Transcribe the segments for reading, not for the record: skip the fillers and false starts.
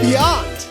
Beyond.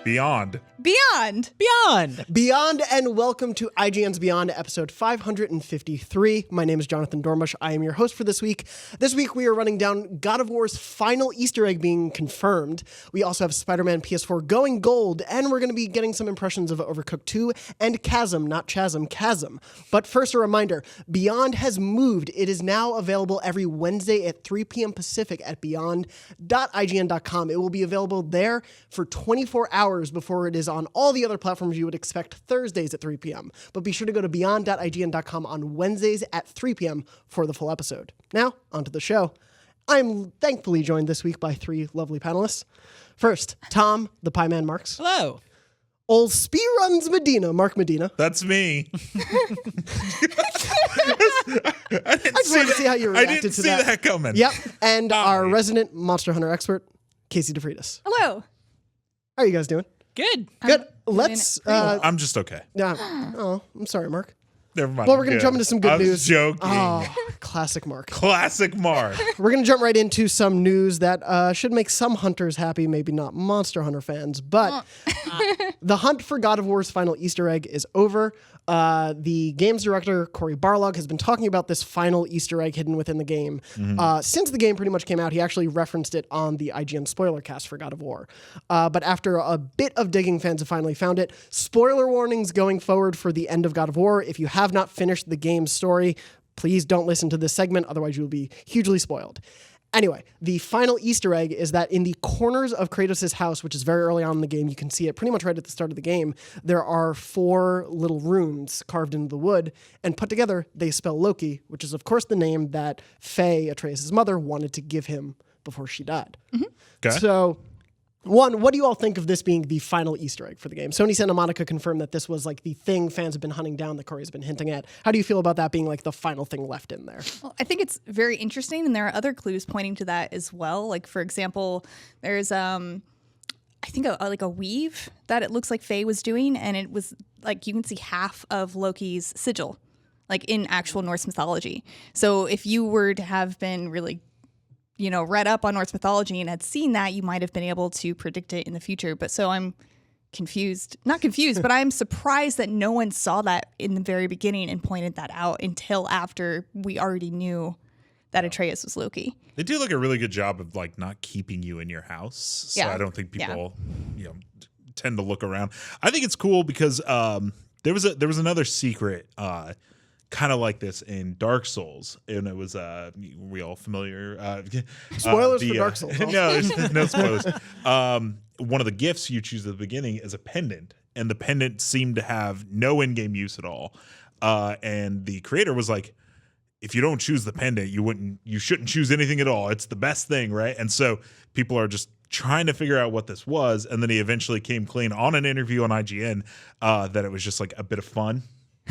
Beyond. Beyond. Beyond. Beyond, and welcome to IGN's Beyond, episode 553. My name is Jonathan Dormush. I am your host for this week. This week, we are running down God of War's final Easter egg being confirmed. We also have Spider-Man PS4 going gold, and we're going to be getting some impressions of Overcooked 2 and Chasm, not Chasm, Chasm. But first, a reminder, Beyond has moved. It is now available every Wednesday at 3 p.m. Pacific at beyond.ign.com. It will be available there for 24 hours before it is on all the other platforms you would expect Thursdays at 3 p.m. But be sure to go to beyond.ign.com on Wednesdays at 3 p.m. for the full episode. Now, onto the show. I'm thankfully joined this week by three lovely panelists. First, Tom, the Pie Man Marks. Hello. Old Speedruns Medina, Mark Medina. That's me. I just wanted to see how you reacted to that. I didn't see that coming. Yep. And our resident Monster Hunter expert, Casey DeFreitas. Hello. How are you guys doing? Good. Good. Let's. I'm just okay. Oh, I'm sorry, Mark. Never mind. Well, we're going to jump into some good I was news. joking. Oh, classic Mark. Classic Mark. We're going to jump right into some news that should make some hunters happy, maybe not Monster Hunter fans. But the hunt for God of War's final Easter egg is over. The game's director, Cory Barlog, has been talking about this final Easter egg hidden within the game. Since the game pretty much came out, he actually referenced it on the IGN spoiler cast for God of War. But after a bit of digging, fans have finally found it. Spoiler warnings going forward for the end of God of War. If you have not finished the game's story, please don't listen to this segment, otherwise you will be hugely spoiled. Anyway, the final Easter egg is that in the corners of Kratos' house, which is very early on in the game, you can see it pretty much right at the start of the game, there are 4 little runes carved into the wood, and put together, they spell Loki, which is, of course, the name that Faye, Atreus' mother, wanted to give him before she died. Okay. So, one, what do you all think of this being the final Easter egg for the game? Sony Santa Monica confirmed that this was like the thing fans have been hunting down that Cory's been hinting at. How do you feel about that being like the final thing left in there? Well, I think it's very interesting, and there are other clues pointing to that as well. Like, for example, there's I think a weave that it looks like Faye was doing, and it was like you can see half of Loki's sigil, like in actual Norse mythology. So if you were to have been really read up on Norse mythology and had seen that, you might have been able to predict it in the future. But so I'm not confused, but I'm surprised that no one saw that in the very beginning and pointed that out until after we already knew that Atreus was Loki. They do like a really good job of like not keeping you in your house. So Yeah. I don't think people, tend to look around. I think it's cool because there was another secret kind of like this in Dark Souls, and it was we all familiar Spoilers for Dark Souls. No, there's no spoilers. One of the gifts you choose at the beginning is a pendant, and the pendant seemed to have no in-game use at all. And the creator was like, if you don't choose the pendant, you shouldn't choose anything at all. It's the best thing, right? And so people are just trying to figure out what this was, and then he eventually came clean on an interview on IGN that it was just like a bit of fun.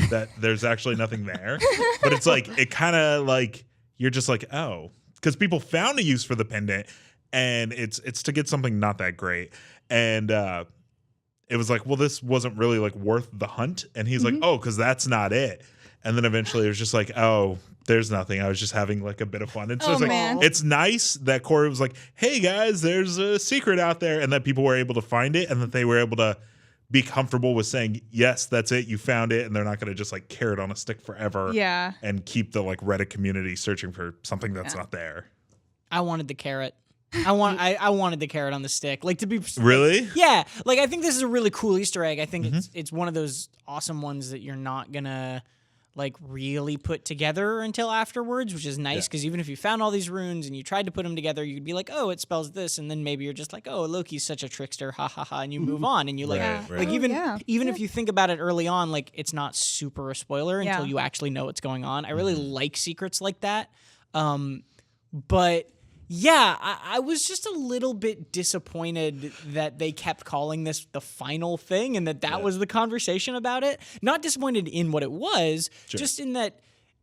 That there's actually nothing there, but it's like it kind of like you're just like, oh, because people found a use for the pendant, and it's to get something not that great, and it was like, well, this wasn't really like worth the hunt, and he's like, oh, because that's not it, and then eventually it was just like, oh, there's nothing. I was just having like a bit of fun, and so it's like it's nice that Cory was like, hey guys, there's a secret out there, and that people were able to find it, and that they were able to be comfortable with saying, yes, that's it, you found it, and they're not going to just like carrot on a stick forever and keep the like Reddit community searching for something that's not there. I wanted the carrot. I wanted the carrot on the stick. Like, to be Really? Yeah. Like, I think this is a really cool Easter egg. I think it's one of those awesome ones that you're not gonna like really put together until afterwards, which is nice because even if you found all these runes and you tried to put them together, you'd be like, oh, it spells this, and then maybe you're just like, oh, Loki's such a trickster, ha ha ha, and you move on, and you like, Right. even if you think about it early on, like it's not super a spoiler until you actually know what's going on. I really like secrets like that, but. Yeah, I was just a little bit disappointed that they kept calling this the final thing and that was the conversation about it. Not disappointed in what it was, just in that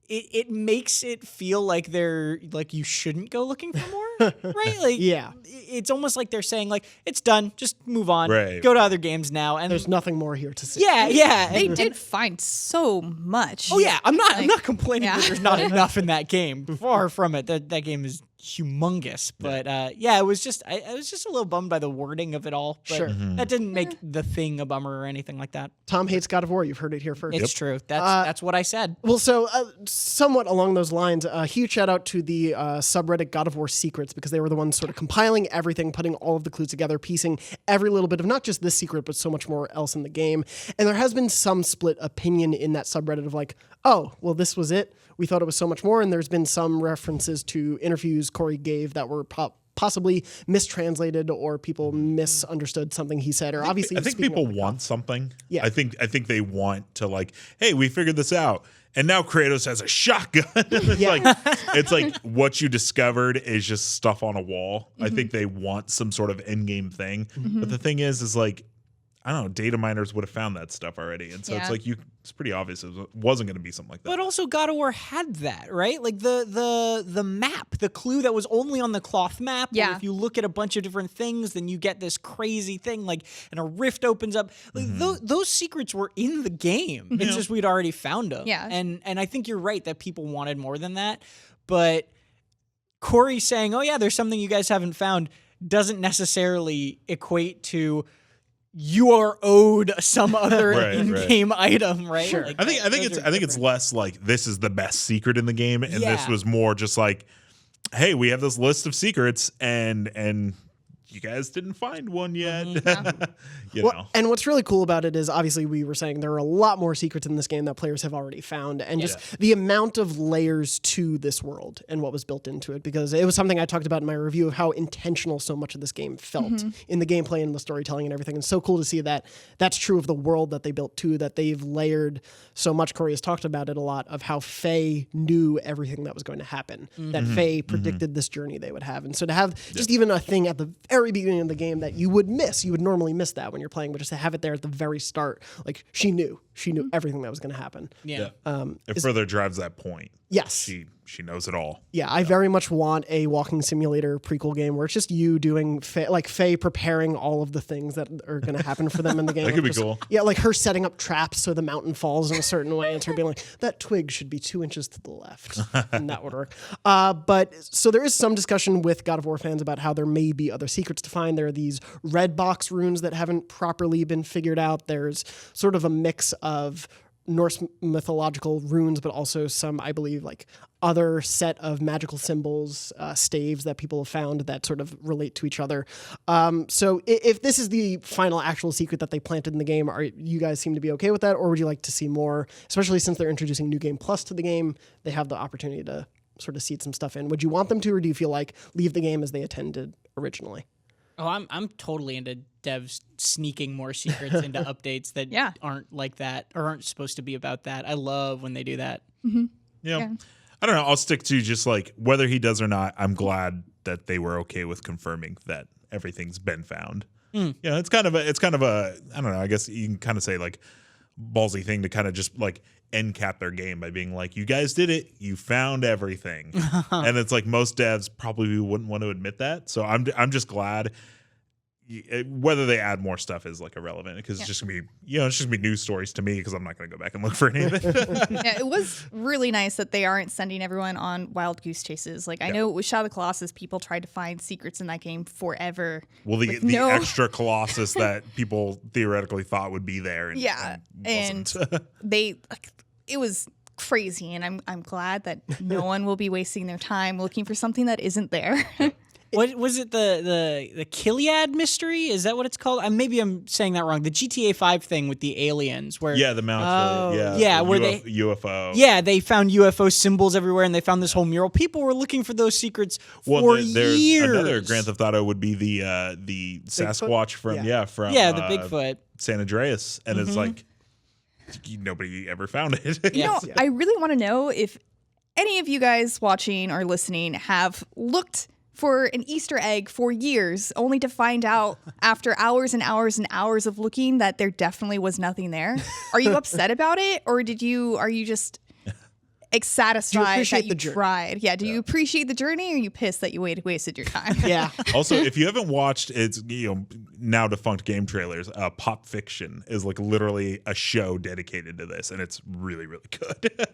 it makes it feel like they're like you shouldn't go looking for more, right? Like, it's almost like they're saying like it's done, just move on, go to other games now, and there's nothing more here to see. They did find so much. Oh yeah, I'm not complaining that there's not enough in that game. Far from it. That game is humongous. But it was just I was just a little bummed by the wording of it all. But Sure. that didn't make the thing a bummer or anything like that. Tom hates God of War. You've heard it here first. It's true. That's what I said. Well, so somewhat along those lines, a huge shout out to the subreddit God of War Secrets, because they were the ones sort of compiling everything, putting all of the clues together, piecing every little bit of not just this secret, but so much more else in the game. And there has been some split opinion in that subreddit of like, oh, well, this was it. We thought it was so much more. And there's been some references to interviews Corey gave that were possibly mistranslated, or people misunderstood something he said, or obviously I think people want something. Yeah. I think they want to like, hey, we figured this out. And now Kratos has a shotgun. It's like what you discovered is just stuff on a wall. I think they want some sort of end game thing. But the thing is like, I don't know, data miners would have found that stuff already. And so it's like it's pretty obvious it wasn't going to be something like that. But also God of War had that, right? Like the map, the clue that was only on the cloth map. Yeah. Where if you look at a bunch of different things, then you get this crazy thing, like, and a rift opens up. Like those secrets were in the game. It's just we'd already found them. Yeah. And I think you're right that people wanted more than that. But Corey saying, oh yeah, there's something you guys haven't found, doesn't necessarily equate to you are owed some other in-game item, right? Sure. Like, I think it's less like this is the best secret in the game, and this was more just like, hey, we have this list of secrets, and you guys didn't find one yet. you know. And what's really cool about it is obviously we were saying there are a lot more secrets in this game that players have already found, and just the amount of layers to this world and what was built into it, because it was something I talked about in my review of how intentional so much of this game felt in the gameplay and the storytelling and everything. And so cool to see that that's true of the world that they built too, that they've layered so much. Corey has talked about it a lot of how Faye knew everything that was going to happen, that Faye predicted this journey they would have. And so to have just even a thing at the very beginning of the game that you would normally miss that when you're playing, but just to have it there at the very start, like she knew everything that was going to happen. It further drives that point. Yes. She knows it all. Yeah, I very much want a walking simulator prequel game where it's just you doing Faye preparing all of the things that are going to happen for them in the game. That could be cool. Yeah, like her setting up traps so the mountain falls in a certain way, and her being like, that twig should be 2 inches to the left, and that would work. But so there is some discussion with God of War fans about how there may be other secrets to find. There are these red box runes that haven't properly been figured out. There's sort of a mix of Norse mythological runes, but also some, I believe, like other set of magical symbols, staves that people have found that sort of relate to each other. So if this is the final actual secret that they planted in the game, are you guys seem to be okay with that, or would you like to see more? Especially since they're introducing New Game Plus to the game, they have the opportunity to sort of seed some stuff in. Would you want them to, or do you feel like leave the game as they intended originally? Oh, I'm totally into devs sneaking more secrets into updates that aren't like that or aren't supposed to be about that. I love when they do that. Yeah. I don't know. I'll stick to just like whether he does or not. I'm glad that they were okay with confirming that everything's been found. Yeah, it's kind of a I don't know. I guess you can kind of say like ballsy thing to kind of just like end cap their game by being like, you guys did it, you found everything. And it's like most devs probably wouldn't want to admit that. So I'm just glad. Whether they add more stuff is like irrelevant, because it's just gonna be, it's just gonna be news stories to me, because I'm not gonna go back and look for any of it. It was really nice that they aren't sending everyone on wild goose chases. Like I know with Shadow of the Colossus, people tried to find secrets in that game forever. Well, the extra Colossus that people theoretically thought would be there, and they it was crazy, and I'm glad that no one will be wasting their time looking for something that isn't there. What was it? The Kiliad mystery? Is that what it's called? Maybe I'm saying that wrong. The GTA 5 thing with the aliens, where the Mount, where they UFO. Yeah, they found UFO symbols everywhere, and they found this whole mural. People were looking for those secrets for years. Another Grand Theft Auto would be the Sasquatch from the Bigfoot, San Andreas, and it's like nobody ever found it. I really want to know if any of you guys watching or listening have looked for an Easter egg for years, only to find out after hours and hours and hours of looking that there definitely was nothing there. Are you upset about it, or are you just satisfied that you tried? Yeah, do you appreciate the journey, or are you pissed that you wasted your time? Yeah. Also, if you haven't watched, it's now defunct game trailers, Pop Fiction is like literally a show dedicated to this, and it's really, really good.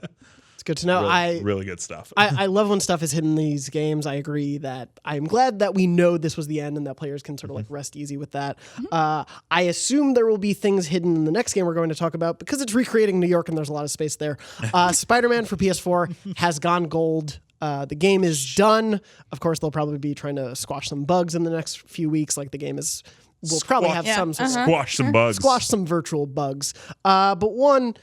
good to know. Really good stuff. I love when stuff is hidden in these games. I agree that I'm glad that we know this was the end and that players can sort of like rest easy with that. I assume there will be things hidden in the next game we're going to talk about because it's recreating New York and there's a lot of space there. Spider-Man for PS4 has gone gold. The game is done. Of course, they'll probably be trying to squash some bugs in the next few weeks. Like the game is, we'll probably have some squash some bugs, squash some virtual bugs. But one,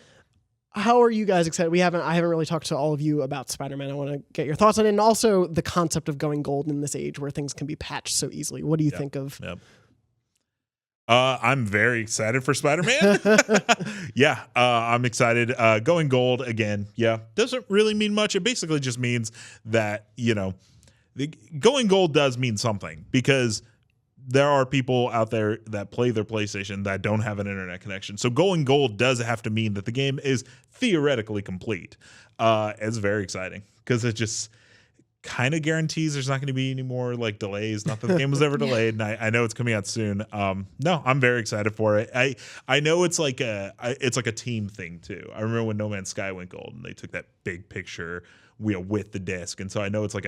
how are you guys excited? I haven't really talked to all of you about Spider-Man. I want to get your thoughts on it, and also the concept of going gold in this age where things can be patched so easily. What do you think of? I'm very excited for Spider-Man. I'm excited. Going gold again, doesn't really mean much. It basically just means that, going gold does mean something because there are people out there that play their PlayStation that don't have an internet connection. So going gold does have to mean that the game is theoretically complete. It's very exciting because it just kind of guarantees there's not going to be any more like delays. Not that the game was ever delayed, and I know it's coming out soon. No, I'm very excited for it. I know it's like a team thing too. I remember when No Man's Sky went gold and they took that big picture with the disc, and so I know it's like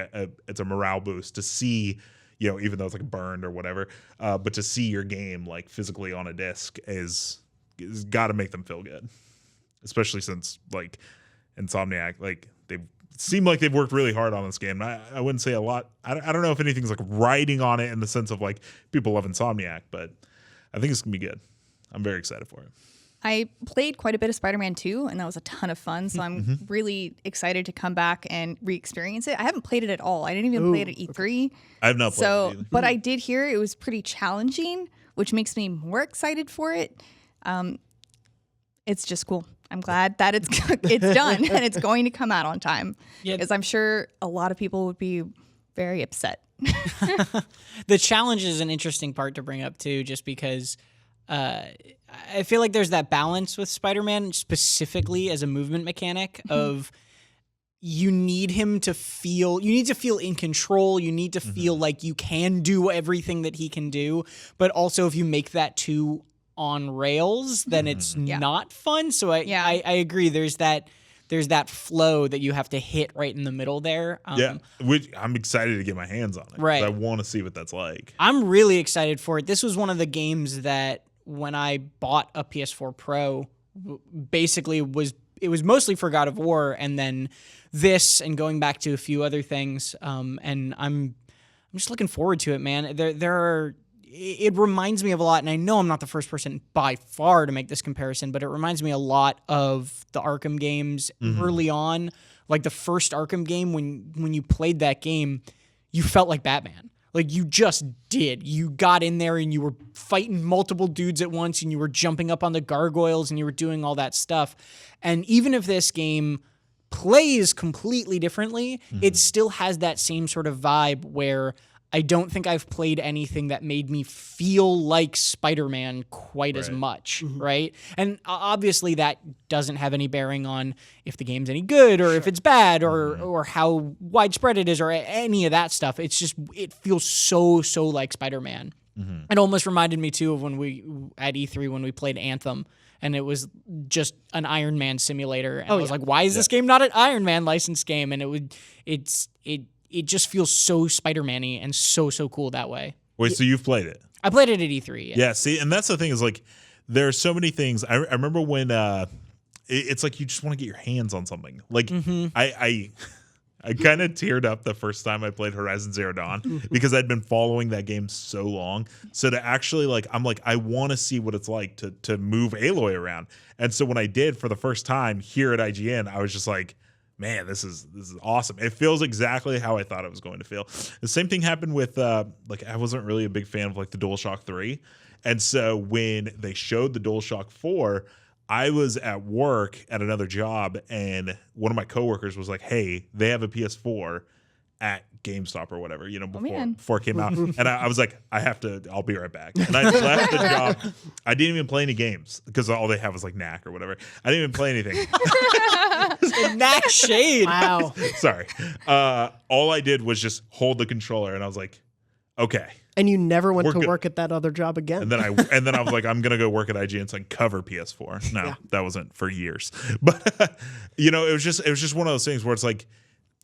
it's a morale boost to see, even though it's like burned or whatever, but to see your game like physically on a disc is got to make them feel good, especially since like Insomniac, like they seem like they've worked really hard on this game. I wouldn't say a lot. I don't know if anything's like riding on it in the sense of like people love Insomniac, but I think it's gonna be good. I'm very excited for it. I played quite a bit of Spider-Man 2, and that was a ton of fun. So I'm really excited to come back and re-experience it. I haven't played it at all. I didn't even play it at E3. I have not played it either. But I did hear it was pretty challenging, which makes me more excited for it. It's just cool. I'm glad that it's done and it's going to come out on time. Because I'm sure a lot of people would be very upset. The challenge is an interesting part to bring up too, just because I feel like there's that balance with Spider-Man specifically as a movement mechanic of you need to feel in control. You need to feel like you can do everything that he can do. But also if you make that too on rails, then it's not fun. So I agree. There's that flow that you have to hit right in the middle there. Which I'm excited to get my hands on it. Right. I want to see what that's like. I'm really excited for it. This was one of the games that when I bought a PS4 Pro, basically it was mostly for God of War, and then this, and going back to a few other things. And I'm just looking forward to it, man. It reminds me of a lot, and I know I'm not the first person by far to make this comparison, but it reminds me a lot of the Arkham games early on. Like the first Arkham game, when you played that game, you felt like Batman. Like you just did. You got in there and you were fighting multiple dudes at once, and you were jumping up on the gargoyles and you were doing all that stuff. And even if this game plays completely differently, it still has that same sort of vibe where I don't think I've played anything that made me feel like Spider-Man quite as much, right? And obviously that doesn't have any bearing on if the game's any good or if it's bad or how widespread it is or any of that stuff. It's just, it feels so like Spider-Man. It almost reminded me too of when at E3 when we played Anthem, and it was just an Iron Man simulator. And I was like, why is this game not an Iron Man licensed game? And it just feels so Spider-Man-y and so cool that way. Wait, so you've played it? I played it at E3. Yeah, see, and that's the thing is like there are so many things. I remember when it's like you just want to get your hands on something. Like I kind of teared up the first time I played Horizon Zero Dawn because I'd been following that game so long. So to actually I want to see what it's like to move Aloy around. And so when I did for the first time here at IGN, I was just like, man, this is awesome. It feels exactly how I thought it was going to feel. The same thing happened with I wasn't really a big fan of like the DualShock 3. And so when they showed the DualShock 4, I was at work at another job, and one of my coworkers was like, hey, they have a PS4 at GameStop or whatever, before it came out. And I was like, I'll be right back. And I left the job. I didn't even play any games because all they have was like Knack or whatever. I didn't even play anything. Knack shade. Wow. Sorry. All I did was just hold the controller, and I was like, okay. And you never went We're to good. work at that other job again. And then I was like, I'm gonna go work at IGN so I can cover PS4. No, that wasn't for years. But it was just one of those things where it's like,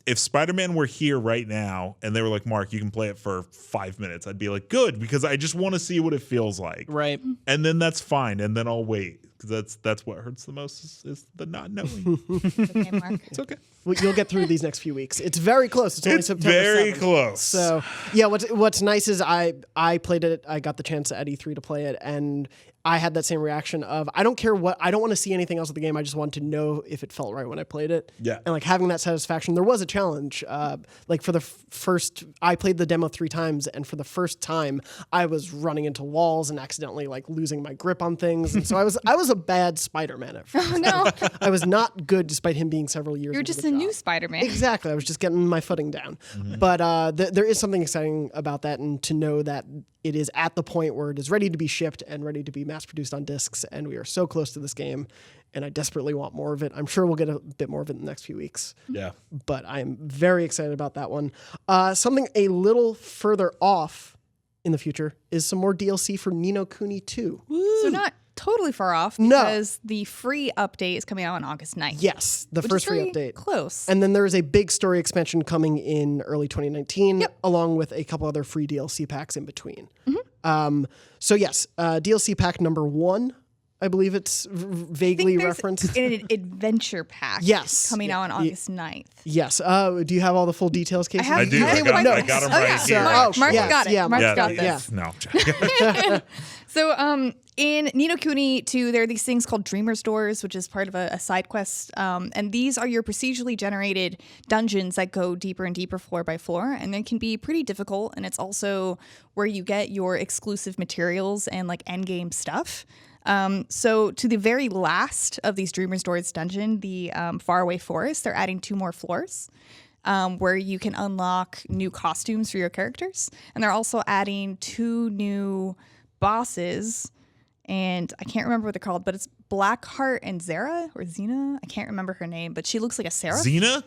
if Spider-Man were here right now and they were like, Mark, you can play it for 5 minutes, I'd be like, good, because I just want to see what it feels like. Right. And then that's fine. And then I'll wait. Because that's what hurts the most is the not knowing. Okay, Mark. It's okay. Well, you'll get through these next few weeks. It's very close. It's only It's September very 7th. close. So yeah, what's nice is I played it. I got the chance at E3 to play it, and I had that same reaction of I don't care what, I don't want to see anything else of the game. I just want to know if it felt right when I played it. Yeah. And like having that satisfaction. There was a challenge. Like for the first, I played the demo 3 times, and for the first time, I was running into walls and accidentally like losing my grip on things. And so I was a bad Spider-Man at first. Oh no, I was not good despite him being several years. you're into just the a job. new Spider-Man. Exactly. I was just getting my footing down. But there is something exciting about that, and to know that it is at the point where it is ready to be shipped and ready to be mass produced on discs, and we are so close to this game, and I desperately want more of it. I'm sure we'll get a bit more of it in the next few weeks. Yeah. But I'm very excited about that one. Something a little further off in the future is some more DLC for Ni no Kuni 2. So not totally far off No. because the free update is coming out on August 9th. Yes, the which first is free very update. Close. And then there is a big story expansion coming in early 2019, along with a couple other free DLC packs in between. So yes, DLC pack number 1, I believe it's vaguely referenced. an adventure pack. Yes. Coming out on August 9th. Yes. Do you have all the full details, Casey? have- I do. Okay, I well, got them Oh, right yeah. here. Mark, Oh, Mark's yes, got it. yeah, Mark's Yeah, got yeah. this. No. So in Ni no Kuni 2, there are these things called Dreamer's Doors, which is part of a side quest. And these are your procedurally generated dungeons that go deeper and deeper floor by floor. And they can be pretty difficult. And it's also where you get your exclusive materials and like endgame stuff. So to the very last of these Dreamer's Doors dungeon, the Faraway Forest, they're adding 2 more floors. Where you can unlock new costumes for your characters. And they're also adding 2 new bosses, and I can't remember what they're called, but it's Blackheart and Zera, or Xena. I can't remember her name, but she looks like a seraph. Xena?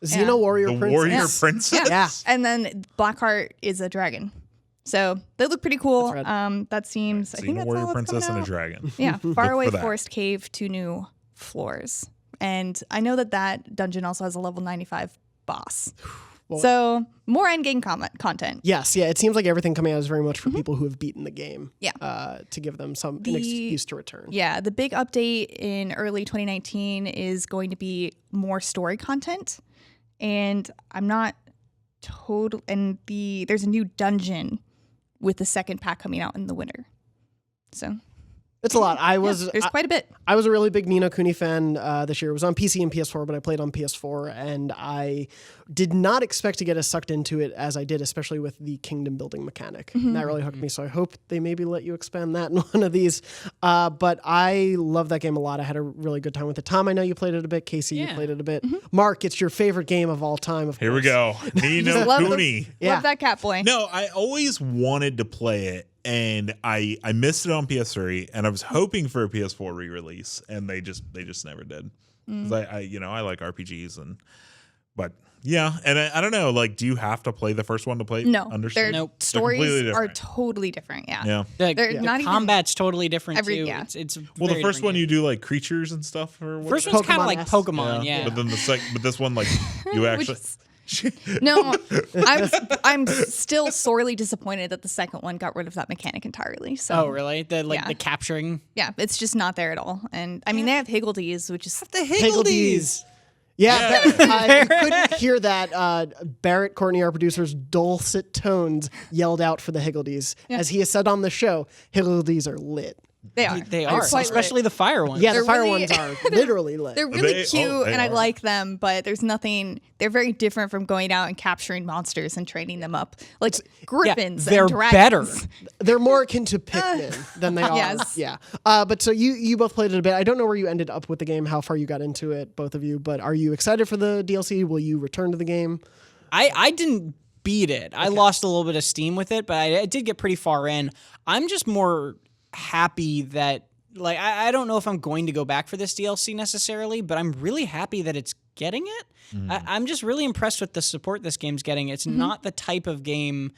Xena Warrior The Princess. warrior princess? Yeah. And then Blackheart is a dragon. So they look pretty cool. That's right. That seems, I think Xena, that's warrior all that's princess, and coming a out. dragon. Yeah, Faraway for that. Forest Cave, 2 new floors. And I know that dungeon also has a level 95 boss. So more endgame content. Yes, yeah. It seems like everything coming out is very much for people who have beaten the game. Yeah. To give them an excuse to return. Yeah, the big update in early 2019 is going to be more story content. And I'm not total, and there's a new dungeon with the second pack coming out in the winter. So It's a lot. there's quite a bit. I was a really big Ni no Kuni fan this year. It was on PC and PS4, but I played on PS4, and I did not expect to get as sucked into it as I did, especially with the kingdom building mechanic. That really hooked me, so I hope they maybe let you expand that in one of these. But I love that game a lot. I had a really good time with it. Tom, I know you played it a bit. Casey, you played it a bit. Mark, it's your favorite game of all time, of Here we course. go. Ni no Love Kuni. Yeah. Love that cat boy. No, I always wanted to play it, and I missed it on PS3, and I was hoping for a PS4 re-release, and they just never did. 'Cause I like RPGs, but yeah, and I don't know. Like, do you have to play the first one to play? No, Understand? their Nope. They're stories completely are different. totally different. Yeah. Yeah. The not even combat's totally different too. yeah. It's Well, the very first different one game. you do like creatures and stuff, or what? First one's kind of like Pokemon-esque. Pokemon, yeah. But then but this one like you Which actually. is- No, I'm still sorely disappointed that the second one got rid of that mechanic entirely. So Oh, really? The Yeah. the capturing. yeah, it's just not there at all. And I mean, they have Higgledies, which is The Higgledies. Yeah, you couldn't hear that. Barrett Courtney, our producer's dulcet tones yelled out for the Higgledies. As he has said on the show, Higgledies are lit. they are. They are, quite especially the fire ones. Yeah, They're the fire really- ones are literally lit. They're really cute, they and I are. like them, but there's nothing. They're very different from going out and capturing monsters and training them up like griffins. they're and dragons. better. They're more akin to Pikmin than they are. Yes. Yeah. But so you both played it a bit. I don't know where you ended up with the game, how far you got into it, both of you. But are you excited for the DLC? Will you return to the game? I didn't beat it. I lost a little bit of steam with it, but I did get pretty far in. I'm just more happy that, like, I don't know if I'm going to go back for this DLC necessarily, but I'm really happy that it's getting it. I'm just really impressed with the support this game's getting. It's not the type of game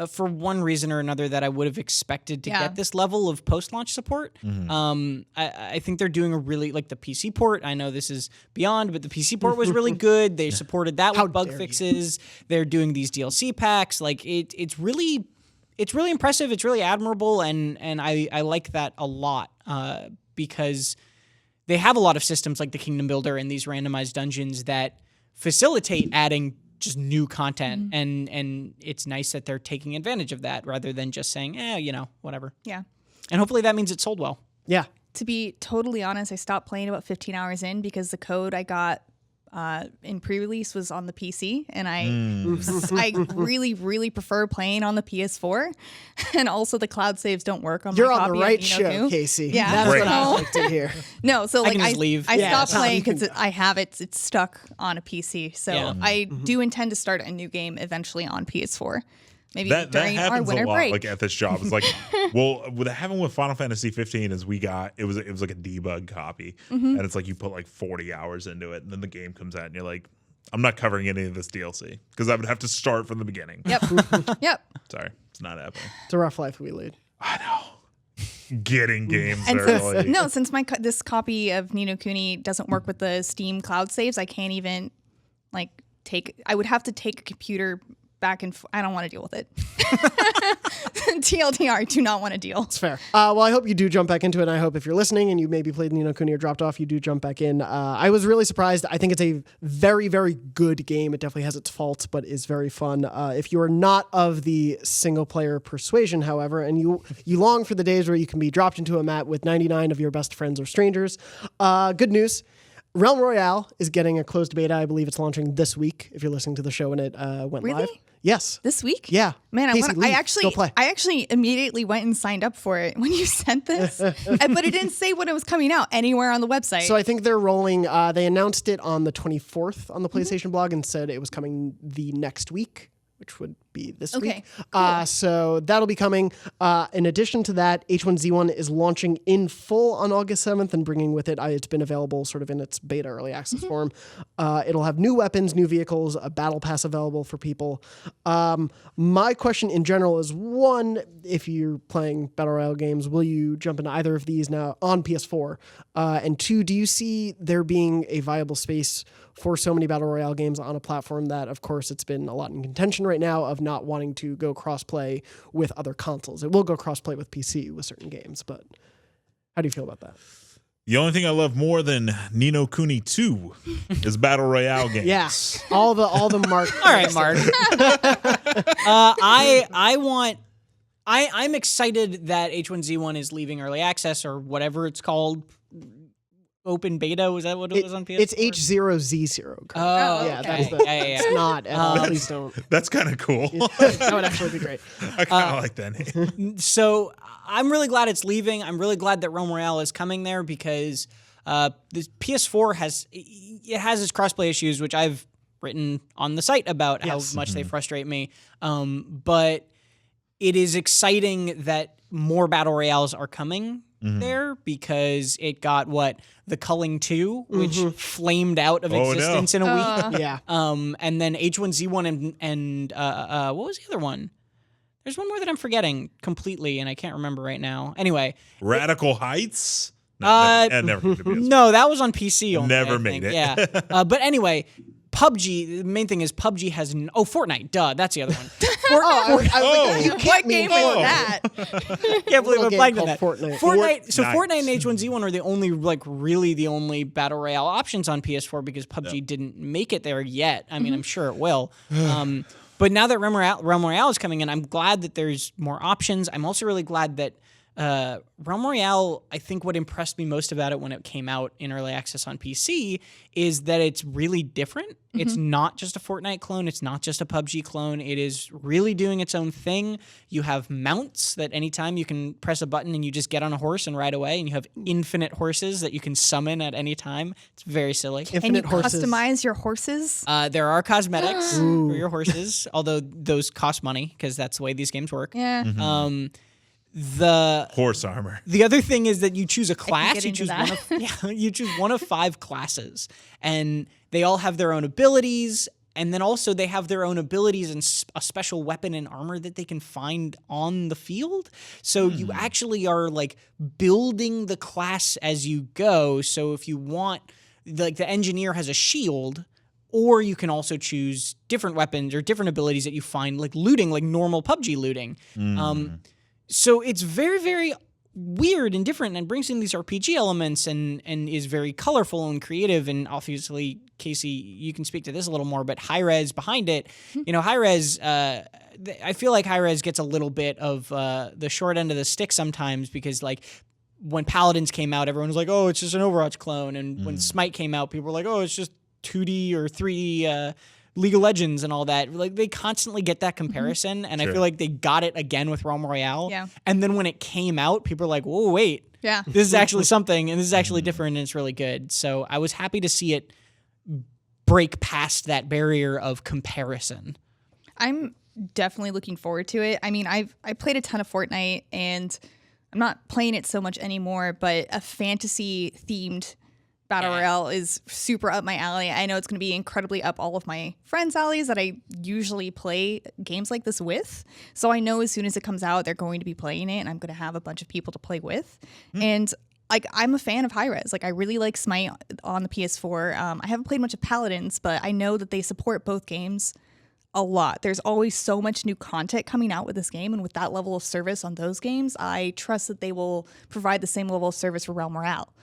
for one reason or another that I would have expected to get this level of post-launch support. I think they're doing a really, like the PC port, I know this is beyond, but the PC port was really good. They supported that with bug fixes. They're doing these DLC packs. Like it's really impressive. It's really admirable, and I like that a lot because they have a lot of systems like the Kingdom Builder and these randomized dungeons that facilitate adding just new content, and it's nice that they're taking advantage of that rather than just saying, whatever. Yeah. And hopefully that means it sold well. Yeah. To be totally honest, I stopped playing about 15 hours in because the code I got in pre-release was on the PC, and I really, really prefer playing on the PS4. And also the cloud saves don't work on You're my on copy the right of Ni no show, Kuni. Casey. Yeah. That's Great. what I like to hear. No, so like can just leave. I stopped Tom, playing you can because I have it's stuck on a PC. So I do intend to start a new game eventually on PS4. Maybe That during our happens a winter lot. break. Like at this job, it's like, well, what happened with Final Fantasy 15 is we got it was like a debug copy, and it's like you put like 40 hours into it, and then the game comes out, and you're like, I'm not covering any of this DLC because I would have to start from the beginning. Yep. Yep. Sorry, it's not happening. It's a rough life we lead. I know. Getting games And early. since this copy of Ni no Kuni doesn't work with the Steam cloud saves, I can't even I would have to take a computer back and I don't want to deal with it. TLDR, I do not want to deal. It's fair. Well, I hope you do jump back into it. And I hope if you're listening and you maybe played Ni no Kuni or dropped off, you do jump back in. I was really surprised. I think it's a very, very good game. It definitely has its faults, but is very fun. If you are not of the single player persuasion, however, and you long for the days where you can be dropped into a mat with 99 of your best friends or strangers, good news. Realm Royale is getting a closed beta. I believe it's launching this week. If you're listening to the show and it went Really? live. Yes. This week? Yeah. Man, Casey, leave. Go play. I actually immediately went and signed up for it when you sent this, but it didn't say when it was coming out anywhere on the website. So I think they're rolling. They announced it on the 24th on the PlayStation blog and said it was coming the next week, which would be this week. Cool. So that'll be coming. In addition to that, H1Z1 is launching in full on August 7th and bringing with it, it's been available sort of in its beta early access form. It'll have new weapons, new vehicles, a battle pass available for people. My question in general is, one, if you're playing Battle Royale games, will you jump into either of these now on PS4? And two, do you see there being a viable space for so many Battle Royale games on a platform that, of course, it's been a lot in contention right now of not wanting to go cross-play with other consoles? It will go cross-play with PC with certain games, but how do you feel about that? The only thing I love more than Ni no Kuni 2 is Battle Royale games. Yes, all the Mark. All right, Mark. I'm excited that H1Z1 is leaving early access or whatever it's called. Open beta, was that what it was on PS4? It's H0Z0. Oh, yeah, okay. that's the. Yeah. It's not at all. Please don't. That's kind of cool. That would actually be great. I kind of like that name. So I'm really glad it's leaving. I'm really glad that Realm Royale is coming there because the PS4 has its crossplay issues, which I've written on the site about how much they frustrate me. But it is exciting that more Battle Royales are coming there because it got the Culling 2, which flamed out of existence in a week. Yeah. And then H1Z1 and what was the other one? There's one more that I'm forgetting completely, and I can't remember right now. Anyway, Radical Heights. Never came to PS4. no, that was on PC only. Never I made think. it. Yeah. But anyway, PUBG. The main thing is PUBG has Fortnite. Duh, that's the other one. You What can't game mean was Fortnite. that? Can't believe Little I'm game playing called that. Fortnite. Fortnite and H1Z1 are the only really the only battle royale options on PS4 because PUBG didn't make it there yet. I mean, I'm sure it will. But now that Realm Royale is coming in, I'm glad that there's more options. I'm also really glad that Realm Royale, I think what impressed me most about it when it came out in early access on PC is that it's really different. It's not just a Fortnite clone. It's not just a PUBG clone. It is really doing its own thing. You have mounts that anytime you can press a button and you just get on a horse and ride away, and you have infinite horses that you can summon at any time. It's very silly. And you customize your horses? There are cosmetics for your horses, although those cost money because that's the way these games work. Yeah. The Horse armor. The other thing is that you choose a class. get into that. You choose one of 5 classes, and they all have their own abilities. And then also they have their own abilities and a special weapon and armor that they can find on the field. So you actually are like building the class as you go. So if you want, like the engineer has a shield, or you can also choose different weapons or different abilities that you find like looting, like normal PUBG looting. So it's very, very weird and different and brings in these RPG elements and is very colorful and creative. And obviously, Casey, you can speak to this a little more, but Hi-Rez behind it, Hi-Rez, I feel like Hi-Rez gets a little bit of the short end of the stick sometimes because like when Paladins came out, everyone was like, oh, it's just an Overwatch clone. And when Smite came out, people were like, oh, it's just 2D or 3D League of Legends and all that. Like they constantly get that comparison, and I feel like they got it again with Realm Royale. Yeah. And then when it came out, people were like, "Whoa, wait, Yeah. this is actually something, and this is actually different, and it's really good." So I was happy to see it break past that barrier of comparison. I'm definitely looking forward to it. I mean, I played a ton of Fortnite, and I'm not playing it so much anymore, but a fantasy themed Battle Royale is super up my alley. I know it's going to be incredibly up all of my friends' alleys that I usually play games like this with. So I know as soon as it comes out, they're going to be playing it, and I'm going to have a bunch of people to play with. And like, I'm a fan of Hi-Rez. Like, I really like Smite on the PS4. I haven't played much of Paladins, but I know that they support both games a lot. There's always so much new content coming out with this game, and with that level of service on those games, I trust that they will provide the same level of service for Realm Royale.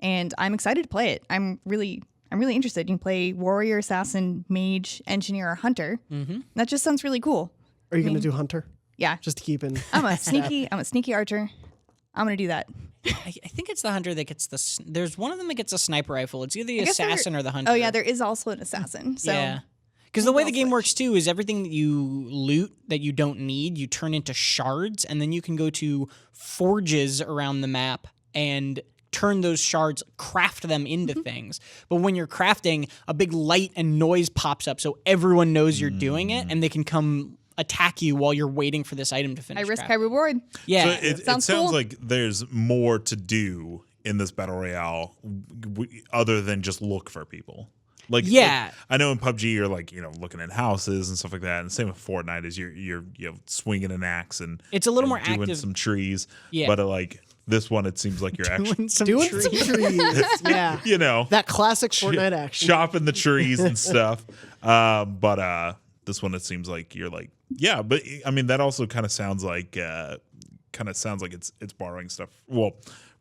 And I'm excited to play it. I'm really interested. You can play warrior, assassin, mage, engineer, or hunter. That just sounds really cool. Are you going to do hunter? Yeah. Just to keep in. I'm a sneaky archer. I'm going to do that. I think it's the hunter that gets there's one of them that gets a sniper rifle. It's either the assassin or the hunter. Oh yeah, there is also an assassin. So yeah. Because the way the game works too is everything that you loot that you don't need, you turn into shards, and then you can go to forges around the map and turn those shards, craft them into things. But when you're crafting, a big light and noise pops up so everyone knows you're doing it, and they can come attack you while you're waiting for this item to finish. High risk, high reward. Yeah. So it sounds cool. like there's more to do in this Battle Royale other than just look for people. Like, I know in PUBG you're like, looking at houses and stuff like that, and the same with Fortnite is you're swinging an axe and it's a little more doing active. some trees. Yeah. But like this one, it seems like you're actually Doing some trees. Yeah. That classic Fortnite action. chopping the trees and stuff. But this one, it seems like you're like, yeah. But I mean, that also kind of sounds like it's borrowing stuff. Well,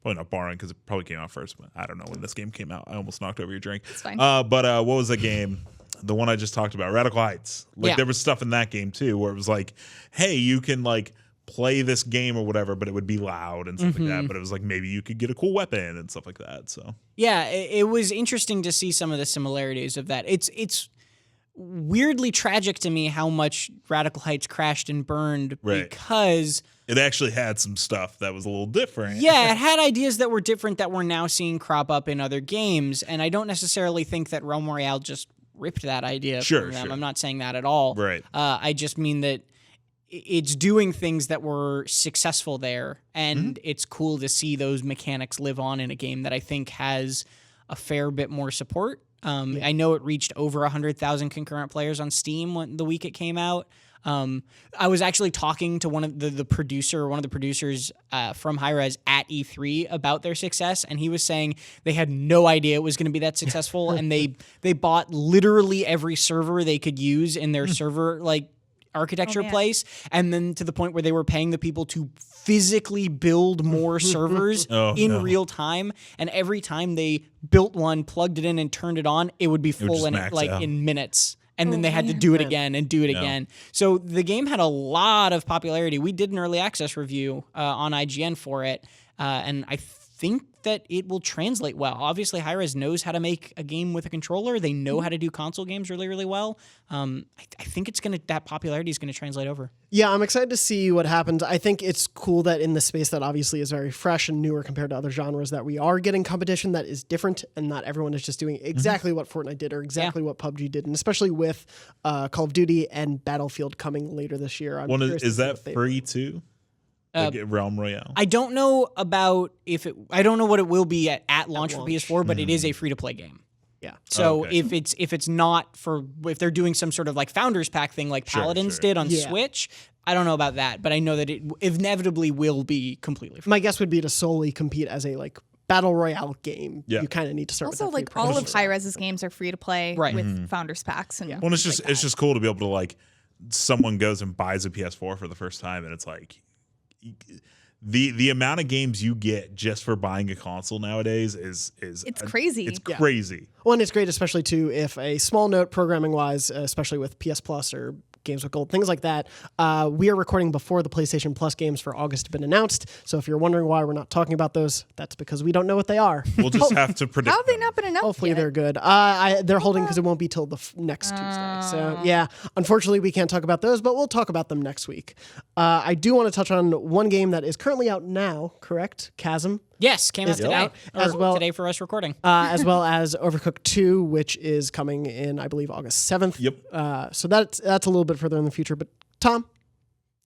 probably not borrowing because it probably came out first. But I don't know when this game came out. I almost knocked over your drink. It's fine. But what was the game? The one I just talked about, Radical Heights. Like there was stuff in that game too where it was like, hey, you can like play this game or whatever, but it would be loud and stuff like that. But it was like maybe you could get a cool weapon and stuff like that. So yeah, it was interesting to see some of the similarities of that. It's weirdly tragic to me how much Radical Heights crashed and burned because it actually had some stuff that was a little different. Yeah, it had ideas that were different that we're now seeing crop up in other games, and I don't necessarily think that Realm Royale just ripped that idea from them. I'm not saying that at all. Right. I just mean that it's doing things that were successful there, and it's cool to see those mechanics live on in a game that I think has a fair bit more support. I know it reached over 100,000 concurrent players on Steam the week it came out. I was actually talking to one of the producers from Hi-Rez at E3 about their success, and he was saying they had no idea it was going to be that successful, and they bought literally every server they could use in their server architecture place, and then to the point where they were paying the people to physically build more servers in real time, and every time they built one, plugged it in, and turned it on, it would be full in minutes. And then they had to do it again and do it again. So the game had a lot of popularity. We did an early access review on IGN for it, and I think that it will translate well. Obviously, Hi-Rez knows how to make a game with a controller. They know how to do console games really, really well. I think that popularity is going to translate over. Yeah, I'm excited to see what happens. I think it's cool that in the space that obviously is very fresh and newer compared to other genres, that we are getting competition that is different, and not everyone is just doing exactly what Fortnite did or exactly what PUBG did, and especially with Call of Duty and Battlefield coming later this year. Is that free too? Realm Royale. I don't know about I don't know what it will be at launch for PS4, but it is a free-to-play game. Yeah. So Okay. if it's not if they're doing some sort of like Founders Pack thing like Paladins sure. did on Yeah. Switch, I don't know about that, but I know that it inevitably will be completely free. My guess would be to solely compete as a like battle royale game. Yeah. You kind of need to start Also, with that free like all of price. Hi-Res's games are free to play Right. with Founders Packs. And Well, it's things just like it's that. just cool to be able to like someone goes and buys a PS4 for the first time, and it's like the amount of games you get just for buying a console nowadays is It's crazy. It's Yeah. crazy. Well, and it's great, especially too, if a small note programming wise, especially with PS Plus or Games with Gold, things like that. We are recording before the PlayStation Plus games for August have been announced. So if you're wondering why we're not talking about those, that's because we don't know what they are. We'll just have to predict. How have they them. not been announced Hopefully yet? they're good. They're holding because it won't be till the next Tuesday. So yeah, unfortunately we can't talk about those, but we'll talk about them next week. I do want to touch on one game that is currently out now, correct? Chasm. Yes, came out Is it today. out? Or As well- today for us recording. As well as Overcooked 2, which is coming in, I believe, August 7th. Yep. So that's a little bit further in the future. But Tom,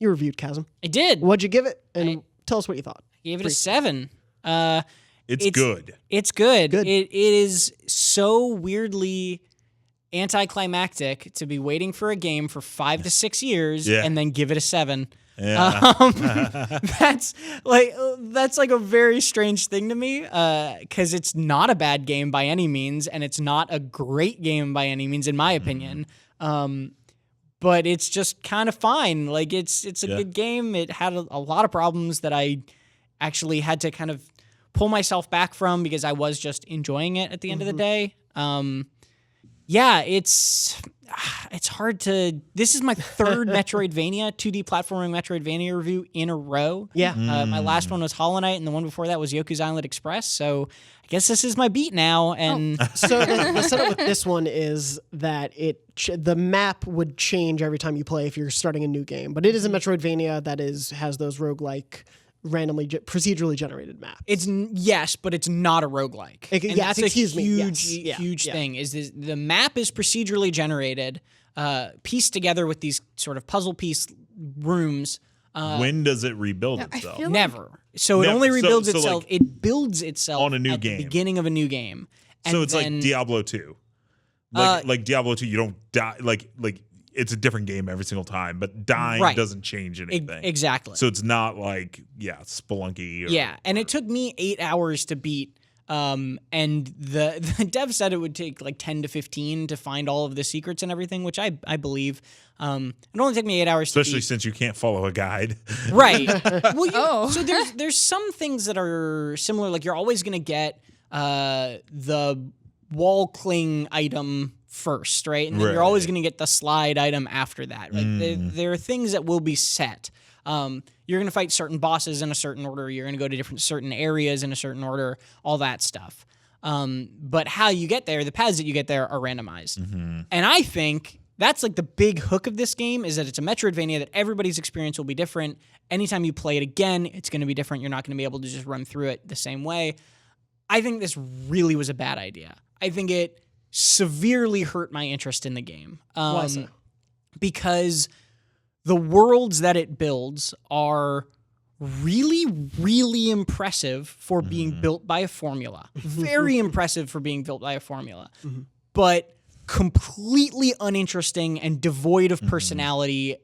you reviewed Chasm. I did. What'd you give it? And tell us what you thought. Gave it a 7. It's good. It's good. Good. It is so weirdly anticlimactic to be waiting for a game for 5 to 6 years Yeah. and then give it a 7. Yeah. That's like a very strange thing to me because it's not a bad game by any means and it's not a great game by any means in my opinion. But it's just kind of fine. Like it's a good game. It had a lot of problems that I actually had to kind of pull myself back from because I was just enjoying it at the end of the day. Yeah, it's hard to. This is my third Metroidvania, 2D platforming Metroidvania review in a row. Yeah. My last one was Hollow Knight, and the one before that was Yoku's Island Express. So I guess this is my beat now. And So the setup with this one is that the map would change every time you play if you're starting a new game. But it is a Metroidvania that has those roguelike randomly procedurally generated maps. yes, but it's not a roguelike. And yes, that's a excuse me, huge, yes. Yeah, huge yeah. thing. Is the map is procedurally generated, pieced together with these sort of puzzle piece rooms. When does it rebuild I itself? feel like- Never. So it Never. only So- rebuilds so, itself. like, It builds itself on a new at game. the beginning of a new game. So And it's then- like Diablo 2. Like Diablo 2, you don't die. Like it's a different game every single time, but dying Right. doesn't change anything. Exactly. So it's not like Spelunky. Or, and it took me 8 hours to beat. And the dev said it would take like 10 to 15 to find all of the secrets and everything, which I believe. It only took me 8 hours especially to beat. since you can't follow a guide. Right. Well, Oh. so there's some things that are similar. Like you're always gonna get the wall cling item first, right? And then you're always Right. gonna get the slide item after that. Right? There are things that will be set. You're gonna fight certain bosses in a certain order. You're gonna go to certain areas in a certain order. All that stuff. But how you get there, the paths that you get there are randomized. And I think that's like the big hook of this game is that it's a Metroidvania that everybody's experience will be different. Anytime you play it again, it's going to be different. You're not going to be able to just run through it the same way. I think this really was a bad idea. I think it severely hurt my interest in the game. Why so? Because the worlds that it builds are really, really impressive for being built by a formula. Very impressive for being built by a formula. But completely uninteresting and devoid of personality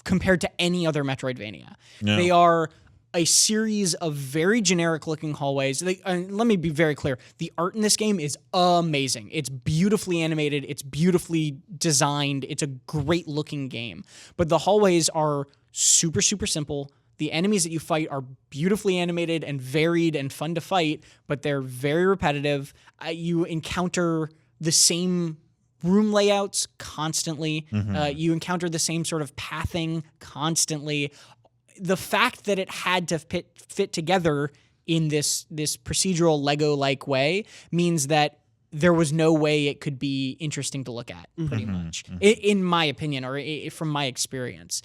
compared to any other Metroidvania. No. They are a series of very generic looking hallways. Let me be very clear. The art in this game is amazing. It's beautifully animated. It's beautifully designed. It's a great looking game. But the hallways are super, super simple. The enemies that you fight are beautifully animated and varied and fun to fight, but they're very repetitive. You encounter the same room layouts constantly. You encounter the same sort of pathing constantly. The fact that it had to fit together in this procedural Lego-like way means that there was no way it could be interesting to look at, pretty much, in my opinion, or from my experience.